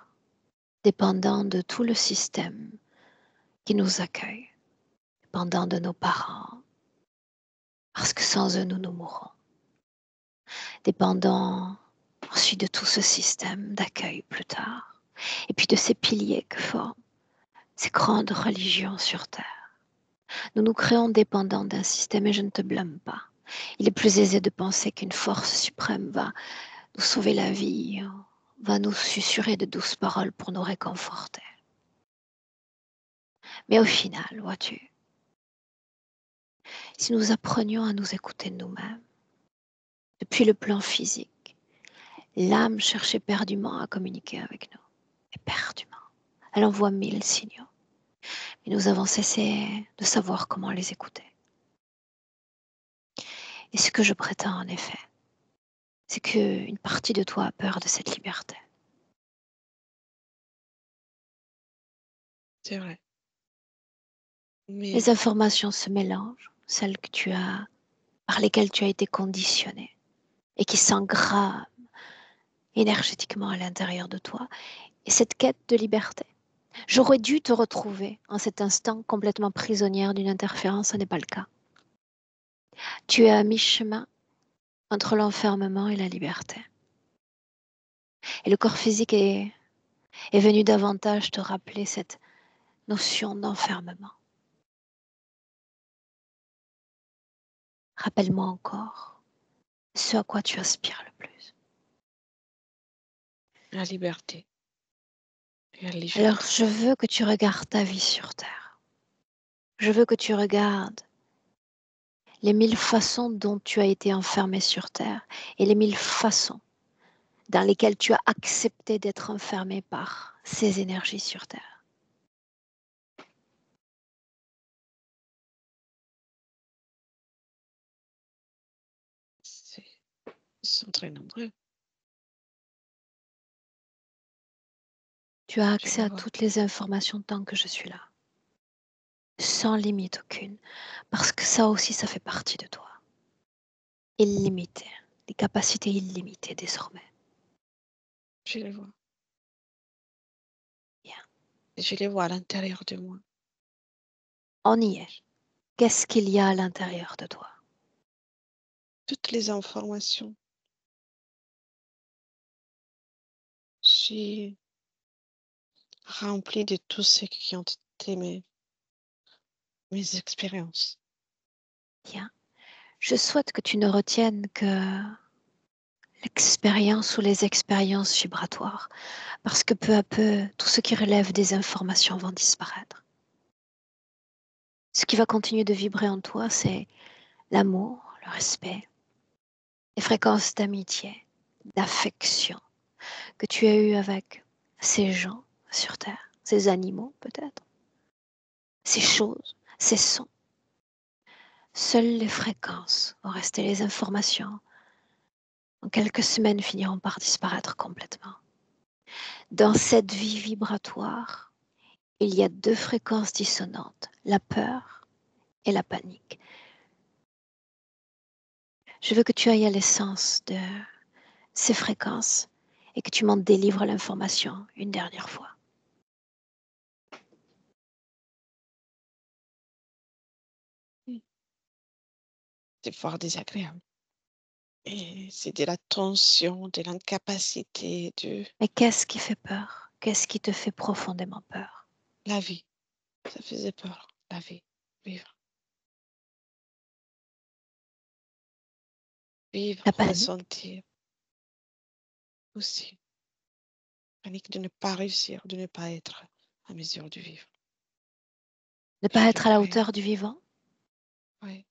dépendants de tout le système qui nous accueille, dépendants de nos parents, parce que sans eux, nous mourrons. Dépendants ensuite de tout ce système d'accueil plus tard, et puis de ces piliers que forment ces grandes religions sur Terre. Nous nous créons dépendants d'un système et je ne te blâme pas. Il est plus aisé de penser qu'une force suprême va nous sauver la vie, va nous susurrer de douces paroles pour nous réconforter. Mais au final, vois-tu, si nous apprenions à nous écouter nous-mêmes, depuis le plan physique, l'âme cherche éperdument à communiquer avec nous. Éperdument. Elle envoie 1000 signaux. Mais nous avons cessé de savoir comment les écouter. Et ce que je prétends en effet, c'est qu'une partie de toi a peur de cette liberté. C'est vrai. Les Mais informations se mélangent, celles par lesquelles tu as été conditionné et qui s'engramment énergétiquement à l'intérieur de toi. Et cette quête de liberté, j'aurais dû te retrouver en cet instant complètement prisonnière d'une interférence, ce n'est pas le cas. Tu es à mi-chemin entre l'enfermement et la liberté. Et le corps physique est venu davantage te rappeler cette notion d'enfermement. Rappelle-moi encore ce à quoi tu aspires le plus. la liberté et la Alors, légèreté. je veux que tu regardes ta vie sur Terre. Je veux que tu regardes les 1000 façons dont tu as été enfermé sur Terre et les 1000 façons dans lesquelles tu as accepté d'être enfermé par ces énergies sur Terre. C'est Ils sont très nombreux, Tu as je accès les à vois. toutes les informations tant que je suis là, sans limite aucune, parce que ça aussi, ça fait partie de toi. Illimité, des capacités illimitées désormais. Je les vois. Bien, Et je les vois à l'intérieur de moi. on y est. Qu'est-ce qu'il y a à l'intérieur de toi? Toutes les informations. Je suis remplie de tout ce qui ont été mes expériences. Bien. Je souhaite que tu ne retiennes que l'expérience ou les expériences vibratoires, parce que peu à peu, tout ce qui relève des informations va disparaître. Ce qui va continuer de vibrer en toi, c'est l'amour, le respect, les fréquences d'amitié, d'affection que tu as eues avec ces gens sur Terre, ces animaux peut-être, ces choses, ces sons. Seules les fréquences vont rester, les informations en quelques semaines finiront par disparaître complètement. Dans cette vie vibratoire, il y a 2 fréquences dissonantes, la peur et la panique. Je veux que tu ailles à l'essence de ces fréquences et que tu m'en délivres l'information une dernière fois. Mm. C'est fort désagréable. Et c'est de la tension, de l'incapacité de Mais qu'est-ce qui fait peur? Qu'est-ce qui te fait profondément peur? la vie. Ça faisait peur, la vie, vivre. Vivre, La panique? ressentir aussi. Panique de ne pas réussir, de ne pas être à mesure de vivre. Ne pas Je le être à la croyais. hauteur du vivant? Oui.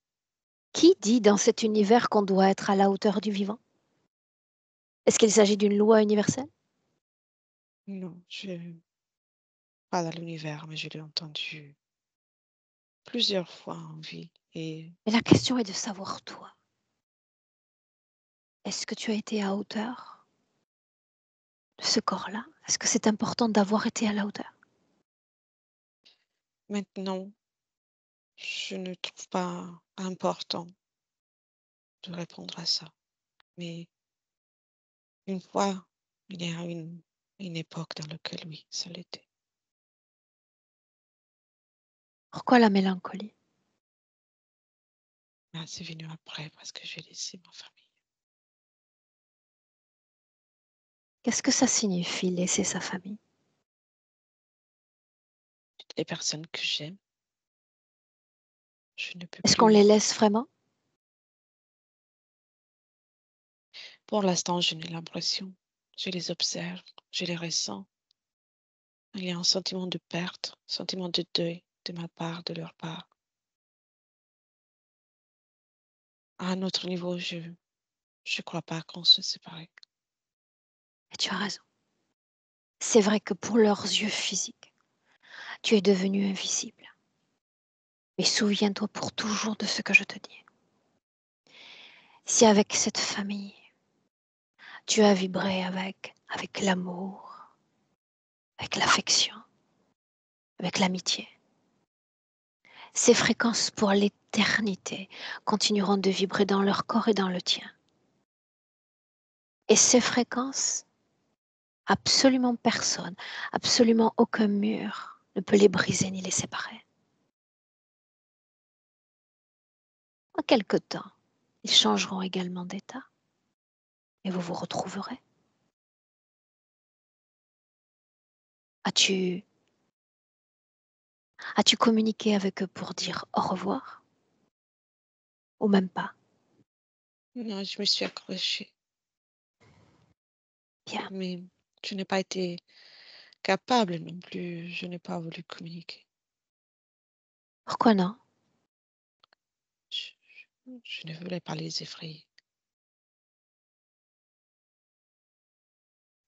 Qui dit dans cet univers qu'on doit être à la hauteur du vivant? Est-ce qu'il s'agit d'une loi universelle? Non, pas dans l'univers, mais je l'ai entendu plusieurs fois en vie. Et Et la question est de savoir toi, est-ce que tu as été à hauteur de ce corps-là? Est-ce que c'est important d'avoir été à la hauteur? maintenant, je ne trouve pas important de répondre à ça. Mais une fois, il y a une époque dans laquelle, oui, ça l'était. Pourquoi la mélancolie? Mais c'est venu après parce que j'ai laissé ma famille. Qu'est-ce que ça signifie laisser sa famille? Toutes les personnes que j'aime, je ne peux Est-ce qu'on les plus. laisse vraiment? Pour l'instant, je n'ai l'impression. Je les observe, je les ressens. Il y a un sentiment de perte, un sentiment de deuil de ma part, de leur part. À un autre niveau, je ne crois pas qu'on se séparait. Et tu as raison. C'est vrai que pour leurs yeux physiques, tu es devenu invisible. Mais souviens-toi pour toujours de ce que je te dis. Si avec cette famille, tu as vibré avec l'amour, avec l'affection, avec l'amitié, ces fréquences pour l'éternité continueront de vibrer dans leur corps et dans le tien. Et ces fréquences, absolument personne, absolument aucun mur ne peut les briser ni les séparer. En quelque temps, ils changeront également d'état et vous vous retrouverez. As-tu as-tu communiqué avec eux pour dire au revoir ou même pas? Non, je me suis accrochée, Bien. mais je n'ai pas été capable non plus. Je n'ai pas voulu communiquer. Pourquoi non? Je ne voulais pas les effrayer.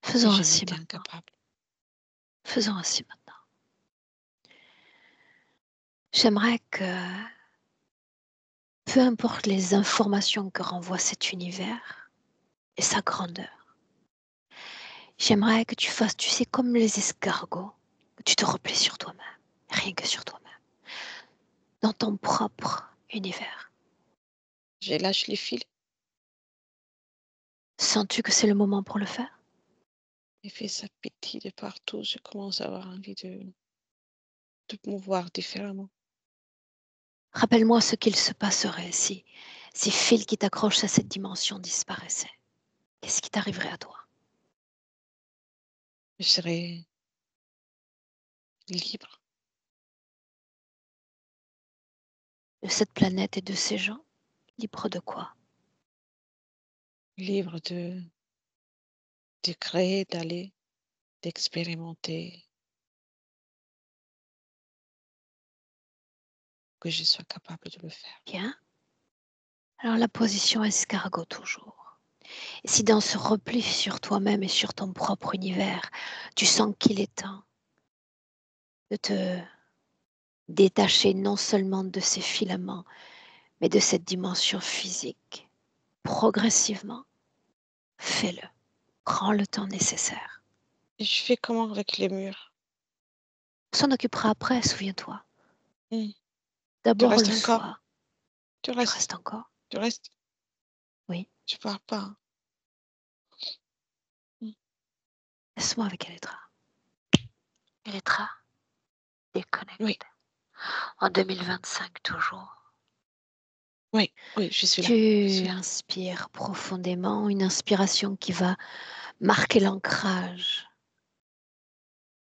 Et Faisons je ainsi m'étais maintenant. incapable. Faisons ainsi maintenant. J'aimerais que, peu importe les informations que renvoie cet univers et sa grandeur, j'aimerais que tu fasses, tu sais, comme les escargots, que tu te replies sur toi-même, rien que sur toi-même, dans ton propre univers. Je lâche les fils Sens-tu que c'est le moment pour le faire? et fait ça pétille de partout. Je commence à avoir envie de me voir différemment. Rappelle-moi ce qu'il se passerait si ces fils qui t'accrochent à cette dimension disparaissaient. Qu'est-ce qui t'arriverait à toi? Je serai libre, De cette planète et de ces gens? Libre de quoi? libre de créer, d'aller, d'expérimenter, que je sois capable de le faire. Bien. Alors la position escargot toujours. Et si dans ce repli sur toi-même et sur ton propre univers, tu sens qu'il est temps de te détacher non seulement de ces filaments, mais de cette dimension physique, progressivement, fais-le. Prends le temps nécessaire. Et je fais comment avec les murs? On s'en occupera après, souviens-toi. Hmm. Tu D'abord restes le encore? soi. Tu Tu restes? restes encore? Tu restes? Oui. Tu pars pas, hein? Hmm. Laisse-moi avec Elettra. Elettra, Oui, déconnecte. En 2025 toujours. oui, oui, je suis là. Je suis Tu là. inspires profondément, une inspiration qui va marquer l'ancrage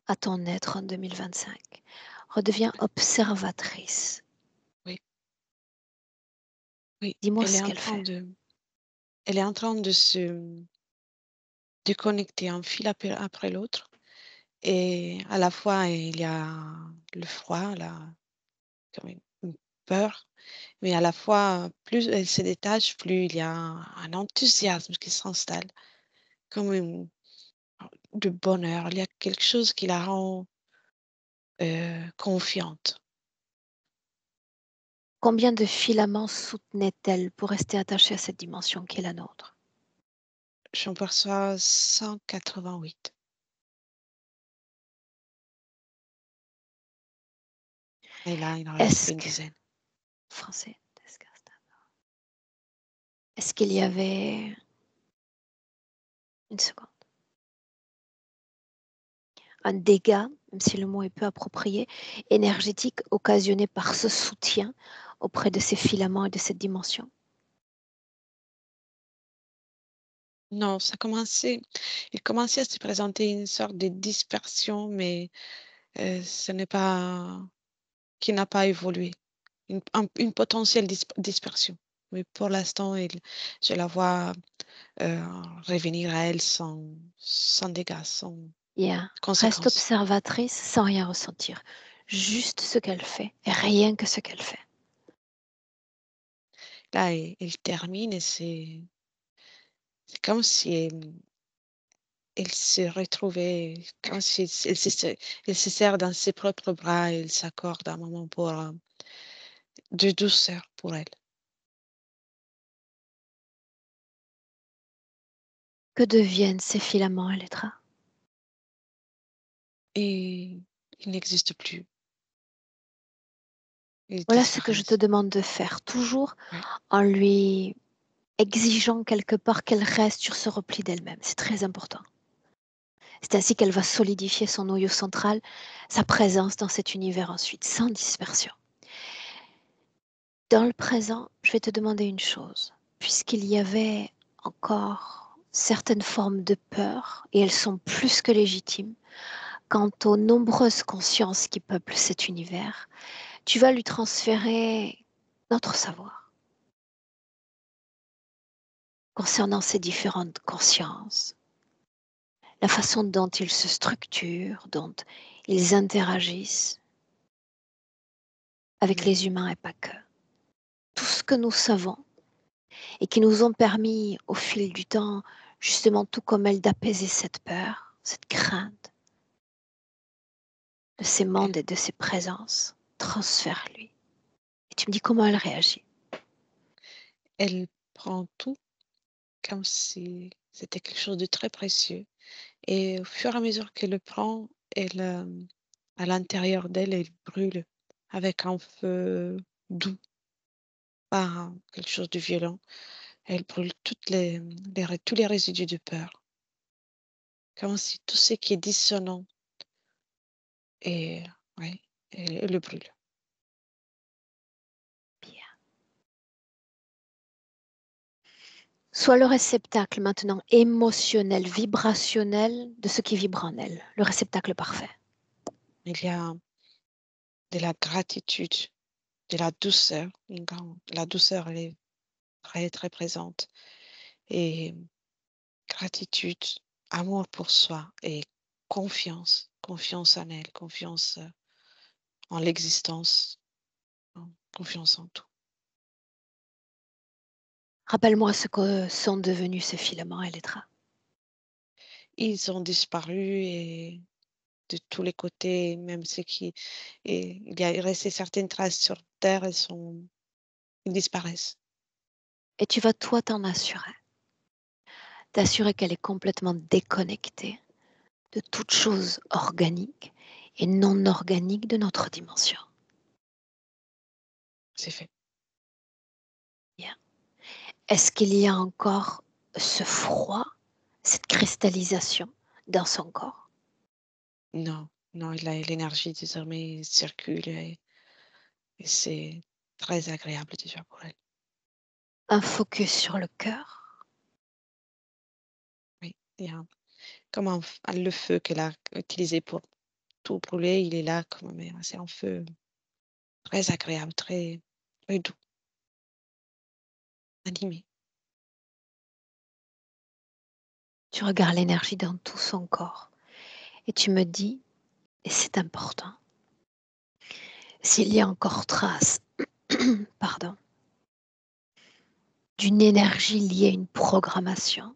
à ton être en 2025. Redeviens observatrice. Oui, oui. Dis-moi Elle est ce en qu'elle train fait. de se déconnecter un fil après l'autre. Et à la fois, il y a le froid, là, comme peur, mais à la fois, plus elle se détache, plus il y a un enthousiasme qui s'installe, comme de bonheur. Il y a quelque chose qui la rend confiante. Combien de filaments soutenait-elle pour rester attachée à cette dimension qui est la nôtre? J'en perçois 188. Et là, il en restait Est-ce une que, dizaine. français, est-ce qu'il y avait, une seconde, un dégât, même si le mot est peu approprié, énergétique occasionné par ce soutien auprès de ces filaments et de cette dimension? Non, il commençait à se présenter une sorte de dispersion, mais ce n'est pas, qui n'a pas évolué. Une potentielle dispersion. Mais pour l'instant, je la vois revenir à elle sans dégâts, sans Bien. Reste conséquences. observatrice sans rien ressentir. Juste ce qu'elle fait, et rien que ce qu'elle fait. Là, elle termine et c'est comme si elle se retrouvait, comme si elle se serre dans ses propres bras et elle s'accorde un moment de douceur pour elle. Que deviennent ces filaments, Elettra? Et ils n'existent plus, ils Voilà ce que je te disparaissent. demande de faire, toujours Ouais. en lui exigeant quelque part qu'elle reste sur ce repli d'elle-même. C'est très important. C'est ainsi qu'elle va solidifier son noyau central, sa présence dans cet univers ensuite, sans dispersion. Dans le présent, je vais te demander une chose. Puisqu'il y avait encore certaines formes de peur, et elles sont plus que légitimes, quant aux nombreuses consciences qui peuplent cet univers, tu vas lui transférer notre savoir concernant ces différentes consciences, la façon dont ils se structurent, dont ils interagissent avec Mhm. les humains et pas que. Tout ce que nous savons et qui nous ont permis au fil du temps, justement tout comme elle, d'apaiser cette peur, cette crainte de ces Elle, mondes et de ces présences, transfère-lui. Et tu me dis comment elle réagit. elle prend tout comme si c'était quelque chose de très précieux. Et au fur et à mesure qu'elle le prend, à l'intérieur d'elle, elle brûle avec un feu doux, pas quelque chose de violent. Elle brûle tous les résidus de peur, comme si tout ce qui est dissonant et ouais, elle le brûle. Bien. Sois le réceptacle maintenant émotionnel, vibrationnel de ce qui vibre en elle, le réceptacle parfait. Il y a de la gratitude, de la douceur. La douceur, elle est très, très présente. Et gratitude, amour pour soi et confiance, confiance en elle, confiance en l'existence, confiance en tout. Rappelle-moi ce que sont devenus ces filaments, Elettra. Ils ont disparu et de tous les côtés, même ceux qui... Et il y a resté certaines traces sur Terre, ils disparaissent. Et tu vas toi t'en assurer. T'assurer qu'elle est complètement déconnectée de toute chose organique et non organique de notre dimension. C'est fait. Bien. Est-ce qu'il y a encore ce froid, cette cristallisation dans son corps? Non, non, l'énergie désormais circule et c'est très agréable déjà pour elle. Un focus sur le cœur? Oui, il y a comme le feu qu'elle a utilisé pour tout brûler, il est là comme mais c'est un feu très agréable, très, très doux, animé. Tu regardes l'énergie dans tout son corps et tu me dis, et c'est important, s'il y a encore trace pardon, d'une énergie liée à une programmation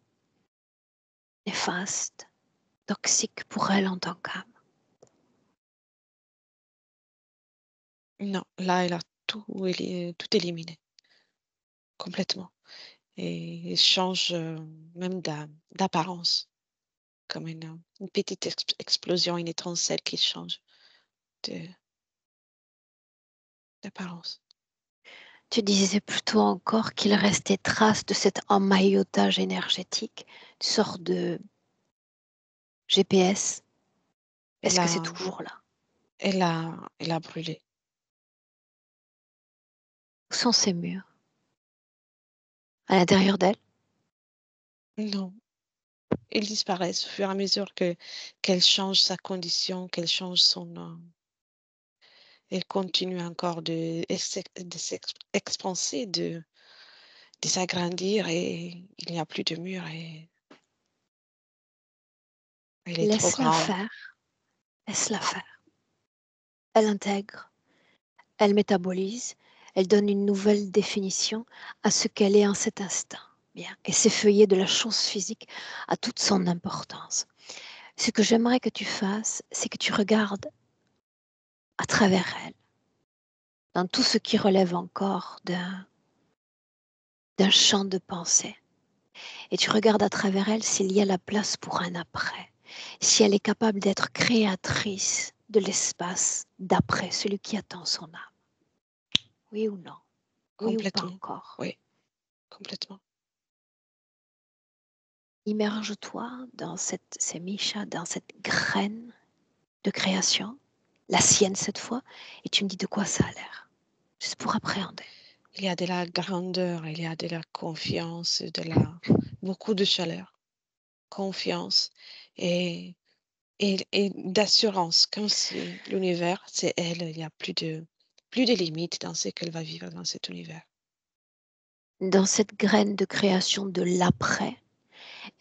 néfaste, toxique pour elle en tant qu'âme. Non, là, elle a tout éliminé, complètement. Et elle change même d'apparence, comme une petite explosion, une étincelle qui change de- d'apparence. Tu disais plutôt encore qu'il restait trace de cet emmaillotage énergétique, une sorte de GPS. Elle Est-ce que c'est a, toujours là? elle a brûlé. Où sont ces murs? À l'intérieur d'elle? Non, ils disparaissent au fur et à mesure qu'elle change sa condition, qu'elle change elle continue encore de s'expanser, de s'agrandir et il n'y a plus de mur et elle est trop Laisse-la grande. faire, laisse-la faire. Elle intègre, elle métabolise, elle donne une nouvelle définition à ce qu'elle est en cet instant. Bien. Et s'effeuiller de la chose physique a toute son importance. Ce que j'aimerais que tu fasses, c'est que tu regardes à travers elle, dans tout ce qui relève encore d'un champ de pensée. Et tu regardes à travers elle s'il y a la place pour un après, si elle est capable d'être créatrice de l'espace d'après, celui qui attend son âme. Oui ou non? Oui ou pas Complètement. encore? Oui, complètement. Immerge-toi dans c'est Misha, dans cette graine de création, la sienne cette fois, et tu me dis de quoi ça a l'air, juste pour appréhender. Il y a de la grandeur, il y a de la confiance, beaucoup de chaleur, confiance et, et d'assurance, comme si l'univers, c'est elle, il n'y a plus de limites dans ce qu'elle va vivre dans cet univers. Dans cette graine de création de l'après,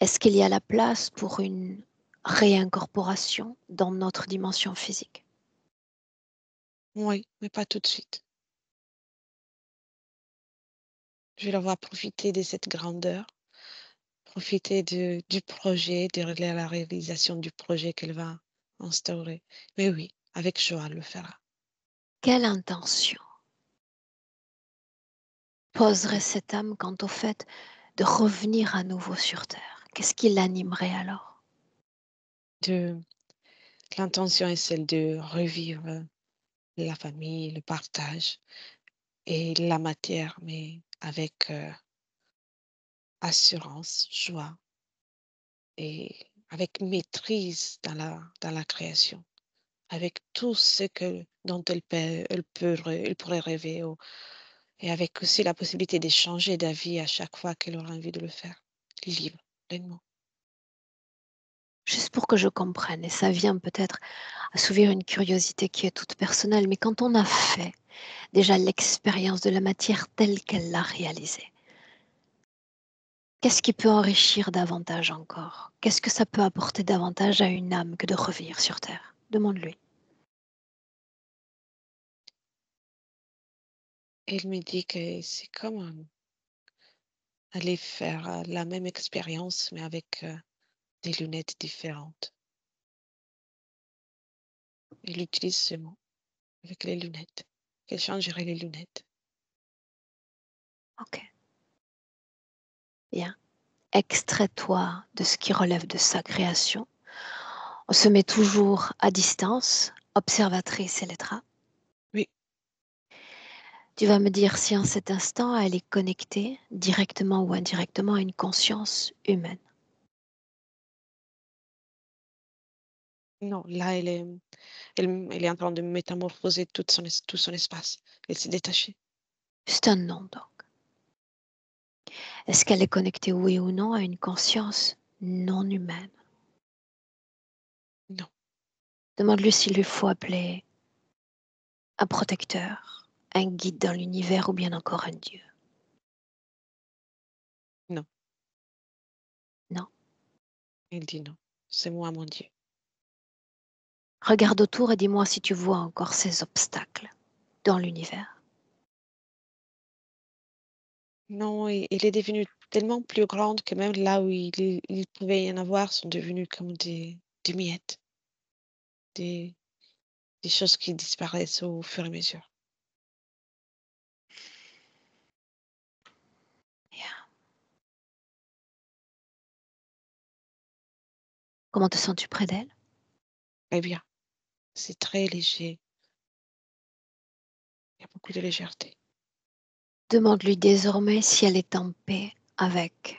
est-ce qu'il y a la place pour une réincorporation dans notre dimension physique? Oui, mais pas tout de suite. Je vais la voir profiter de cette grandeur, profiter du projet, de la réalisation du projet qu'elle va instaurer. Mais oui, avec joie, elle le fera. Quelle intention poserait cette âme quant au fait de revenir à nouveau sur Terre? Qu'est-ce qui l'animerait alors? De, L'intention est celle de revivre la famille, le partage et la matière, mais avec assurance, joie et avec maîtrise dans la création, avec tout ce dont elle pourrait rêver, et avec aussi la possibilité de changer d'avis à chaque fois qu'elle aura envie de le faire, libre, pleinement. Juste pour que je comprenne, et ça vient peut-être assouvir une curiosité qui est toute personnelle, mais quand on a fait déjà l'expérience de la matière telle qu'elle l'a réalisée, qu'est-ce qui peut enrichir davantage encore? Qu'est-ce que ça peut apporter davantage à une âme que de revenir sur Terre? Demande-lui. Elle me dit que c'est comme aller faire la même expérience, mais avec des lunettes différentes. Elle utilise ce mot, avec les lunettes. Elle changerait les lunettes. Ok, bien. Extrais-toi de ce qui relève de sa création. On se met toujours à distance, observatrice et lettra. Oui, Tu vas me dire si en cet instant elle est connectée, directement ou indirectement, à une conscience humaine. non, là, elle est en train de métamorphoser tout son espace. Elle s'est détachée. Juste un nom donc. Est-ce qu'elle est connectée, oui ou non, à une conscience non humaine? Non, Demande-lui s'il lui faut appeler un protecteur, un guide dans l'univers ou bien encore un dieu. non, Non. elle dit non. C'est moi, mon Dieu. Regarde autour et dis-moi si tu vois encore ces obstacles dans l'univers. Non, il est devenu tellement plus grande que même là où il pouvait y en avoir sont devenus comme des miettes, des des choses qui disparaissent au fur et à mesure. Bien. Comment te sens-tu près d'elle? Eh bien, c'est très léger, il y a beaucoup de légèreté. Demande-lui désormais si elle est en paix avec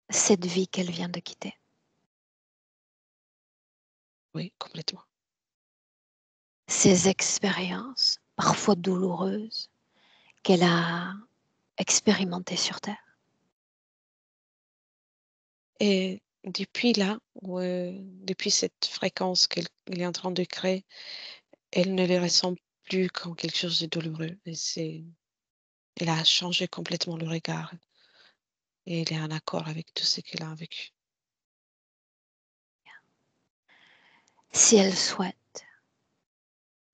cette vie qu'elle vient de quitter. Oui, complètement. Ces expériences, parfois douloureuses, qu'elle a expérimentées sur terre. Et depuis là, depuis cette fréquence qu'elle est en train de créer, elle ne les ressent plus comme quelque chose de douloureux et elle a changé complètement le regard et elle est en accord avec tout ce qu'elle a vécu. Si elle souhaite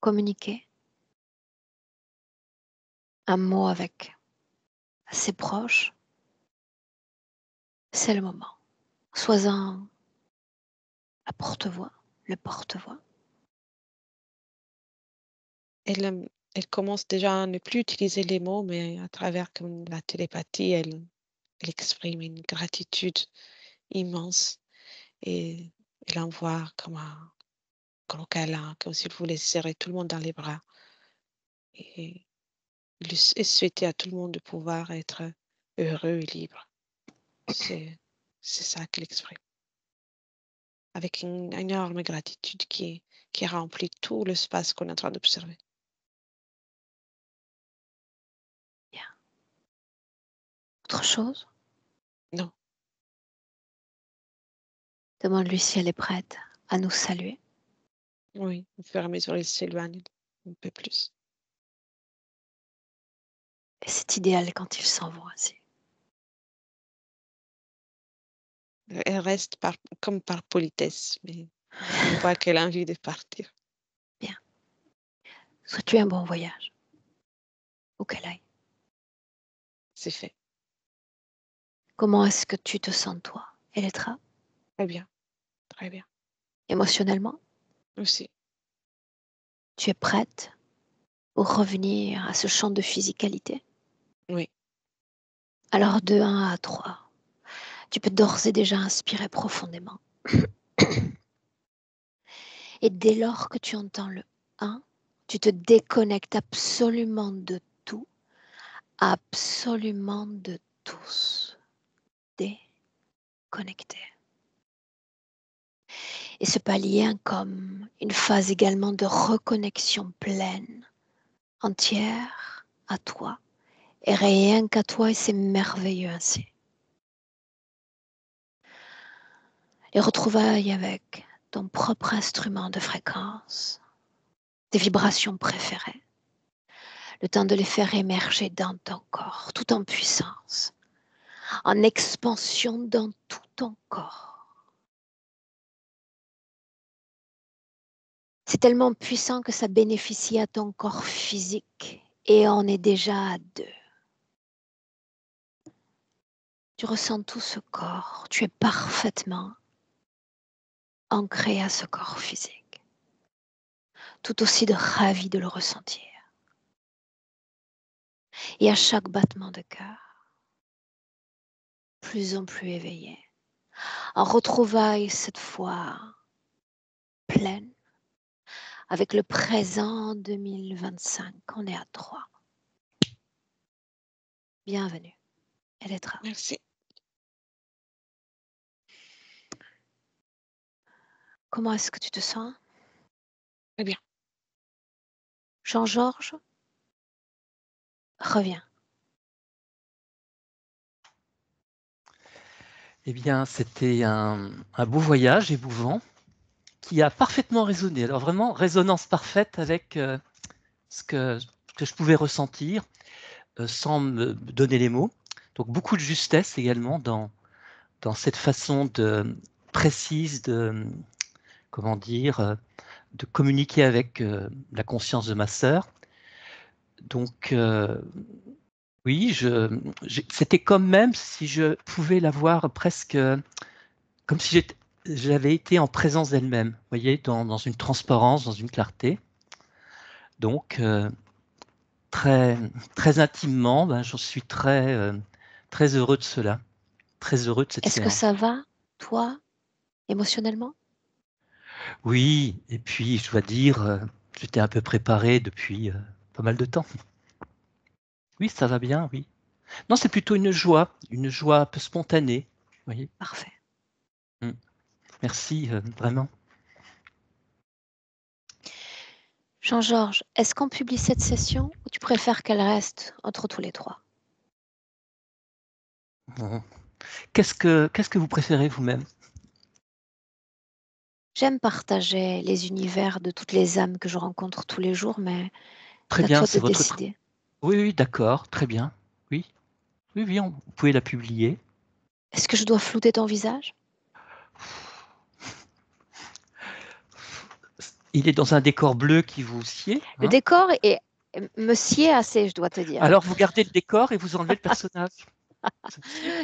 communiquer un mot avec ses proches, c'est le moment. Sois-en la porte-voix, le porte-voix. Elle commence déjà à ne plus utiliser les mots, mais à travers comme la télépathie, elle exprime une gratitude immense et elle envoie comme un gros câlin, comme s'il voulait serrer tout le monde dans les bras et et souhaiter à tout le monde de pouvoir être heureux et libre. C'est c'est ça qu'elle exprime, avec une énorme gratitude qui remplit tout l'espace qu'on est en train d'observer. Bien. Autre chose? Non, Demande-lui si elle est prête à nous saluer. oui, au fur et à mesure, elle s'éloigne un peu plus. Et c'est idéal quand il s'en vont ainsi. Elle reste comme par politesse, mais on voit qu'elle a envie de partir. Bien. Souhaite-lui un bon voyage, où qu'elle aille. C'est fait. Comment est-ce que tu te sens, toi, Elettra, Très bien, très bien. émotionnellement? Aussi, Tu es prête pour revenir à ce champ de physicalité? oui, Alors de 1 à 3, tu peux d'ores et déjà inspirer profondément. Et dès lors que tu entends le 1, tu te déconnectes absolument de tout, absolument de tous. Déconnecté. Et ce palier comme une phase également de reconnexion pleine, entière à toi, et rien qu'à toi, et c'est merveilleux ainsi. Les retrouvailles avec ton propre instrument de fréquence, tes vibrations préférées, le temps de les faire émerger dans ton corps, tout en puissance, en expansion dans tout ton corps. C'est tellement puissant que ça bénéficie à ton corps physique et on est déjà à 2. Tu ressens tout ce corps, tu es parfaitement ancré à ce corps physique, tout aussi de ravi de le ressentir. Et à chaque battement de cœur, plus en plus éveillé, en retrouvailles cette fois pleine, avec le présent 2025, on est à 3. Bienvenue, Elettra. merci. Comment est-ce que tu te sens? Très bien. Jean-Georges, reviens. Eh bien, c'était un beau voyage émouvant qui a parfaitement résonné. Alors vraiment, résonance parfaite avec ce que je pouvais ressentir sans me donner les mots. Donc beaucoup de justesse également dans cette façon précise comment dire, de communiquer avec la conscience de ma sœur. Donc Oui, c'était comme même si je pouvais la voir presque comme si j'avais été en présence d'elle-même, vous voyez, dans une transparence, dans une clarté. Donc, très, très intimement, ben, j'en suis très heureux de cela, très heureux de cette Est-ce que séance. ça va, toi, émotionnellement? Oui, et puis je dois dire, j'étais un peu préparé depuis pas mal de temps. Oui, ça va bien, oui. Non, c'est plutôt une joie un peu spontanée, vous voyez. Parfait. Mm. Merci, vraiment. Jean-Georges, est-ce qu'on publie cette session ou tu préfères qu'elle reste entre tous les trois? Bon. Qu'est-ce que vous préférez vous-même? J'aime partager les univers de toutes les âmes que je rencontre tous les jours, mais Très c'est à bien, toi de c'est votre... décider. Oui, oui, d'accord, très bien. Oui, oui, oui, vous pouvez la publier. Est-ce que je dois flouter ton visage? Il est dans un décor bleu qui vous sied, Le hein. décor me sied assez, je dois te dire. Alors, vous gardez le décor et vous enlevez le personnage.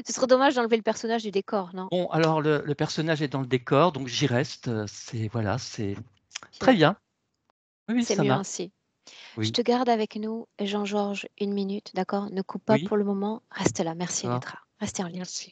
Ce serait dommage d'enlever le personnage du décor, non? Bon, alors le personnage est dans le décor, donc j'y reste. C'est voilà, c'est très Bien, bien. Oui, oui, c'est ça mieux marche. ainsi. Je Oui, te garde avec nous, Jean-Georges, 1 minute, d'accord? Ne coupe pas oui, pour le moment. Reste là. Merci d'accord. d'être là. Restez en ligne. Merci.